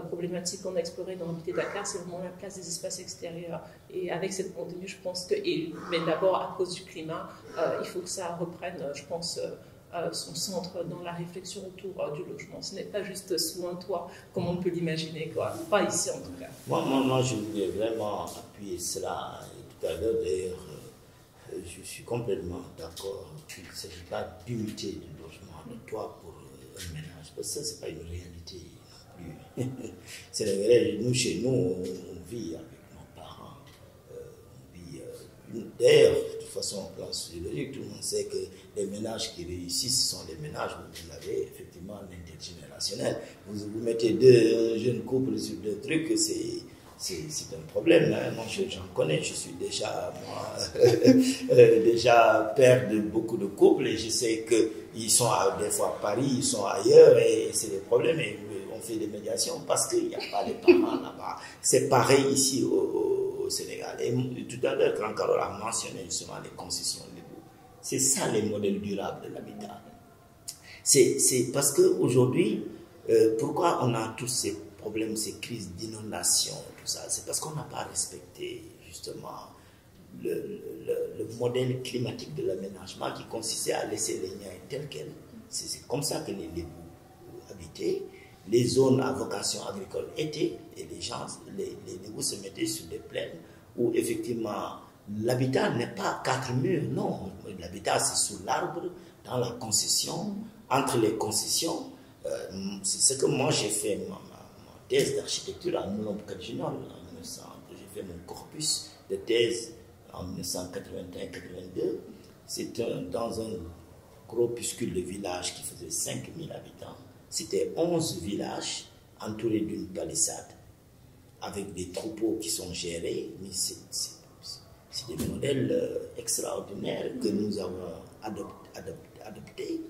problématique qu'on a explorée dans Habiter Dakar, c'est vraiment la place des espaces extérieurs. Et avec cette pandémie, je pense que, mais d'abord à cause du climat, il faut que ça reprenne, je pense, son centre dans la réflexion autour du logement. Ce n'est pas juste sous un toit, comme on peut l'imaginer, quoi. Pas ici, en tout cas. Moi, je voulais vraiment appuyer cela. Tout à l'heure, d'ailleurs, je suis complètement d'accord qu'il ne s'agit pas d'unité de logement, de toit pour un ménage, parce que ça, ce n'est pas une réalité non plus. C'est vrai, nous, chez nous, on vit avec nos parents. D'ailleurs, de toute façon, en plan sociologique, tout le monde sait que les ménages qui réussissent sont les ménages où vous avez effectivement l'intergénérationnel. Vous mettez deux jeunes couples sur deux trucs, c'est un problème. Hein. Moi, j'en connais, je suis déjà, déjà père de beaucoup de couples et je sais qu'ils sont des fois à Paris, ils sont ailleurs et c'est des problèmes. Et on fait des médiations parce qu'il n'y a pas de parents là-bas. C'est pareil ici au Sénégal. Et tout à l'heure, quand Carole a mentionné justement les concessions de l'État, c'est ça les modèles durables de l'habitat. C'est parce qu'aujourd'hui, pourquoi on a tous ces problèmes, ces crises d'inondation, tout ça, c'est parce qu'on n'a pas respecté justement le modèle climatique de l'aménagement qui consistait à laisser les liens tels quels. C'est comme ça que les bouts habitaient. Les zones à vocation agricole étaient, et les gens, les égouts se mettaient sur des plaines où effectivement l'habitat n'est pas 4 murs, non. L'habitat c'est sous l'arbre, dans la concession, entre les concessions. C'est ce que moi j'ai fait ma thèse d'architecture à Moulombe-Kadjinol en 1900. J'ai fait mon corpus de thèse en 1981-82. C'était dans un groupuscule de villages qui faisait 5000 habitants. C'était 11 villages entourés d'une palissade avec des troupeaux qui sont gérés. Mais c'est des modèles extraordinaires que nous avons adoptés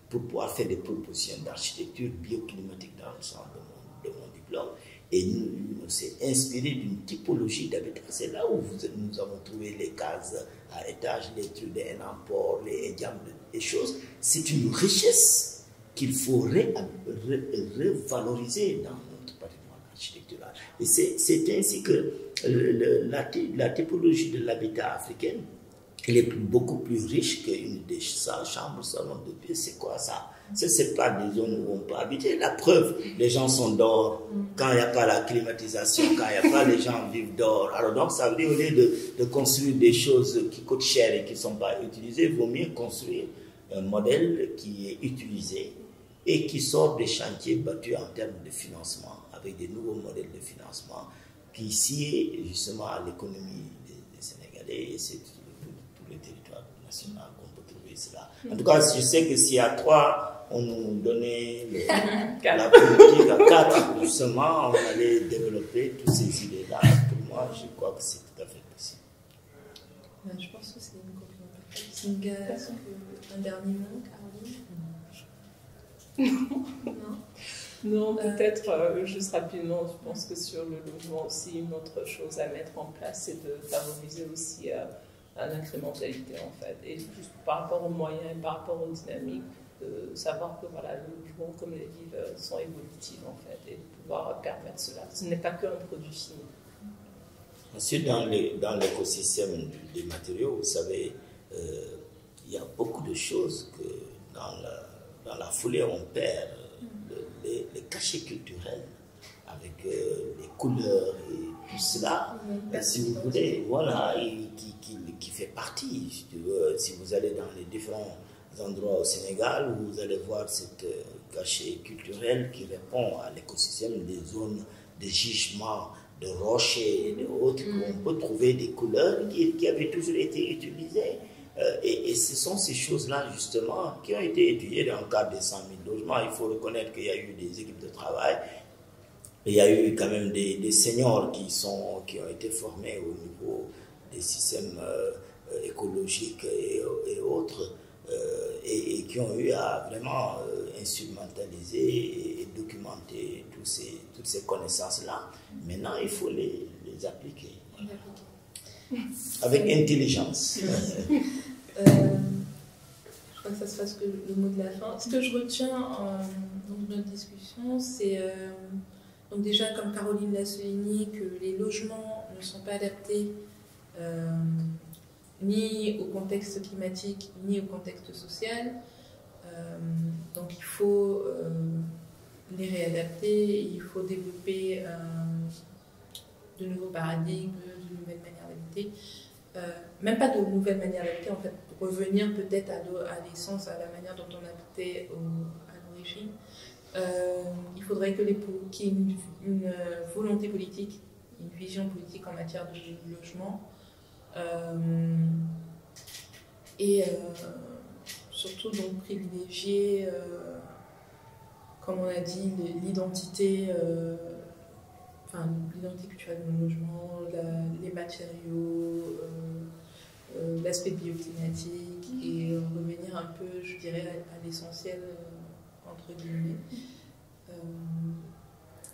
pour pouvoir faire des propositions d'architecture bioclimatique dans le centre de mon diplôme. Et nous s'est inspiré d'une typologie d'habitat. C'est là où nous avons trouvé les cases à étage, les trucs des enampores, les édiams, les choses. C'est une richesse qu'il faut revaloriser dans notre patrimoine architectural. Et c'est ainsi que la typologie de l'habitat africain, elle est beaucoup plus riche qu'une des chambres, salon de pied. C'est quoi ça? Ce n'est pas des zones où on peut habiter. La preuve, les gens sont dehors. Quand il n'y a pas la climatisation, quand il n'y a pas, les gens vivent dehors. Alors donc, ça veut dire, au lieu de construire des choses qui coûtent cher et qui ne sont pas utilisées, il vaut mieux construire un modèle qui est utilisé et qui sort des chantiers battus en termes de financement, avec des nouveaux modèles de financement qui sied justement à l'économie des Sénégalais. Et c'est pour le territoire national qu'on peut trouver cela. En tout cas, je sais que s'il y a 3, on nous donnait la politique à 4, justement, on allait développer toutes ces idées-là. Pour moi, je crois que c'est tout à fait possible. Je pense que c'est une complémentarité. Un dernier mot, Caroline? Non, peut-être juste rapidement, je pense que sur le logement aussi, une autre chose à mettre en place, c'est de favoriser aussi l'incrémentalité en fait. Et juste par rapport aux moyens et par rapport aux dynamiques, de savoir que voilà, le logement comme les villes sont évolutives en fait, et de pouvoir permettre cela. Ce n'est pas qu'un produit fini. Ensuite, dans l'écosystème des matériaux, vous savez, il y a beaucoup de choses que dans la foulée, on perd les cachets culturels avec les couleurs et tout cela. Si vous voulez, voilà, qui fait partie. Si vous allez dans les différents endroits au Sénégal, vous allez voir cette cachet culturel qui répond à l'écosystème des zones de gisement de rochers et d'autres, on peut trouver des couleurs qui avaient toujours été utilisées. Et ce sont ces choses-là, justement, qui ont été étudiées dans le cadre des 100 000 logements. Il faut reconnaître qu'il y a eu des équipes de travail. Il y a eu quand même des seniors qui ont été formés au niveau des systèmes écologiques et autres, et qui ont eu à vraiment instrumentaliser et documenter toutes ces connaissances-là. Maintenant, il faut les appliquer. Voilà. Avec intelligence. Je crois que ça se fasse que le mot de la fin. Ce que je retiens dans notre discussion, c'est donc déjà, comme Caroline l'a souligné, que les logements ne sont pas adaptés ni au contexte climatique, ni au contexte social. Donc il faut les réadapter, il faut développer de nouveaux paradigmes, de nouvelles manières d'habiter. Même pas de nouvelles manières d'habiter, en fait, revenir peut-être à l'essence, à la manière dont on habitait à l'origine. Il faudrait qu'il y ait une volonté politique, une vision politique en matière de logement. Et surtout donc privilégier, comme on a dit, l'identité culturelle de nos logements, les matériaux, l'aspect bioclimatique, et revenir un peu, je dirais, à l'essentiel, entre guillemets.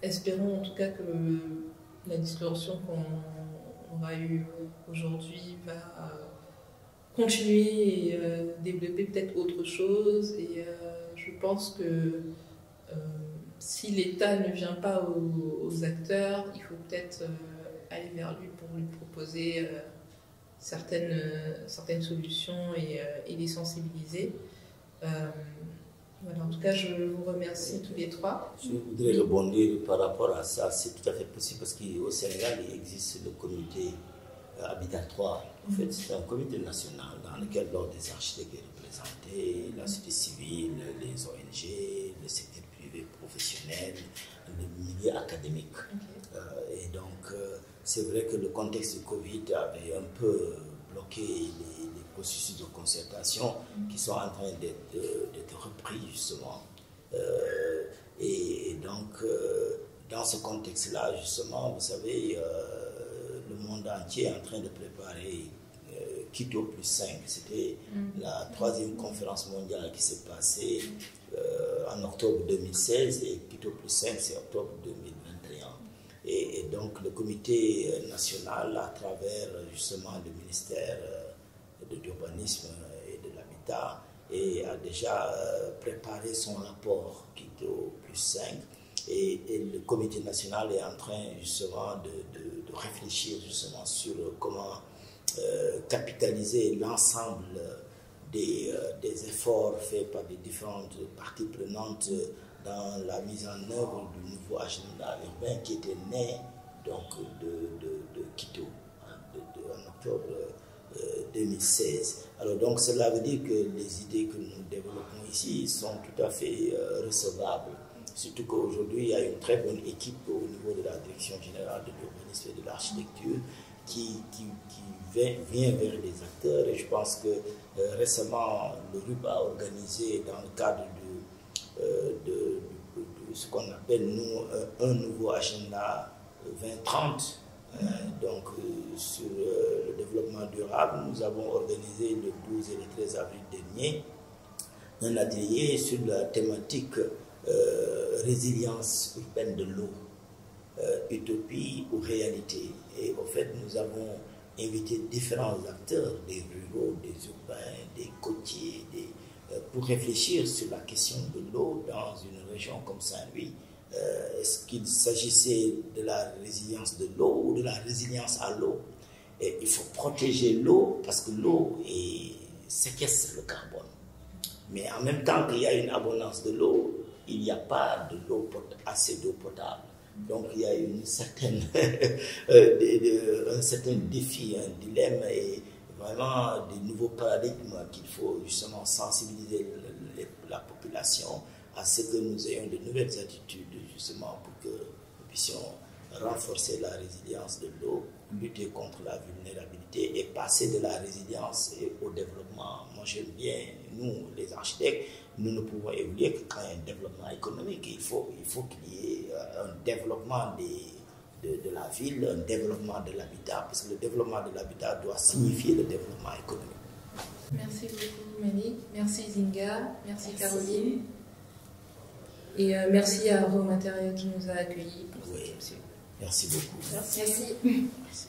Espérons en tout cas que la discussion qu'on aura eue aujourd'hui va continuer et développer peut-être autre chose. Et je pense que si l'État ne vient pas aux acteurs, il faut peut-être aller vers lui pour lui proposer certaines solutions et les sensibiliser. Voilà, en tout cas, je vous remercie tous les trois. Je voudrais rebondir par rapport à ça. C'est tout à fait possible parce qu'au Sénégal, il existe le comité Habitat 3. En fait, c'est un comité national dans lequel l'ordre des architectes est représenté, la société civile, les ONG, le secteur privé professionnel, le milieu académique. Okay. Et donc, c'est vrai que le contexte du Covid avait un peu bloqué les processus de concertation qui sont en train d'être repris, justement. Et donc, dans ce contexte-là, justement, vous savez, le monde entier est en train de préparer Quito plus 5. C'était la 3e conférence mondiale qui s'est passée en octobre 2016, et Quito plus 5, c'est octobre 2021. Et donc, le comité national, à travers justement le ministère de l'urbanisme et de l'habitat, a déjà préparé son rapport Quito plus 5. Et le comité national est en train justement de réfléchir justement sur comment capitaliser l'ensemble des efforts faits par les différentes parties prenantes dans la mise en œuvre du nouveau agenda urbain qui était né donc de Quito en octobre 2016. Alors donc cela veut dire que les idées que nous développons ici sont tout à fait recevables. Surtout qu'aujourd'hui, il y a une très bonne équipe au niveau de la Direction générale de l'urbanisme et de l'architecture qui vient vers les acteurs. Et je pense que récemment, le RUP a organisé dans le cadre de ce qu'on appelle, nous, un nouveau agenda 2030. Donc, sur le développement durable, nous avons organisé le 12 et le 13 avril dernier un atelier sur la thématique résilience urbaine de l'eau, utopie ou réalité. Et au fait, nous avons invité différents acteurs, des ruraux, des urbains, des côtiers, pour réfléchir sur la question de l'eau dans une région comme Saint-Louis. Est-ce qu'il s'agissait de la résilience de l'eau ou de la résilience à l'eau? Et il faut protéger l'eau parce que l'eau séquestre le carbone. Mais en même temps qu'il y a une abondance de l'eau, il n'y a pas assez d'eau potable. Donc il y a un certain défi, un dilemme et vraiment des nouveaux paradigmes qu'il faut justement sensibiliser la population à ce que nous ayons de nouvelles attitudes justement pour que nous puissions renforcer la résilience de l'eau, lutter contre la vulnérabilité et passer de la résilience au développement. Moi, j'aime bien, nous, les architectes, nous ne pouvons évoluer que quand il y a un développement économique. Il faut qu'il y ait un développement de la ville, un développement de l'habitat, parce que le développement de l'habitat doit signifier le développement économique. Merci beaucoup, Malik. Merci, Zinga. Merci, Caroline. Et merci à Raw Matériaux qui nous a accueillis. Oui, merci beaucoup. Merci. Merci.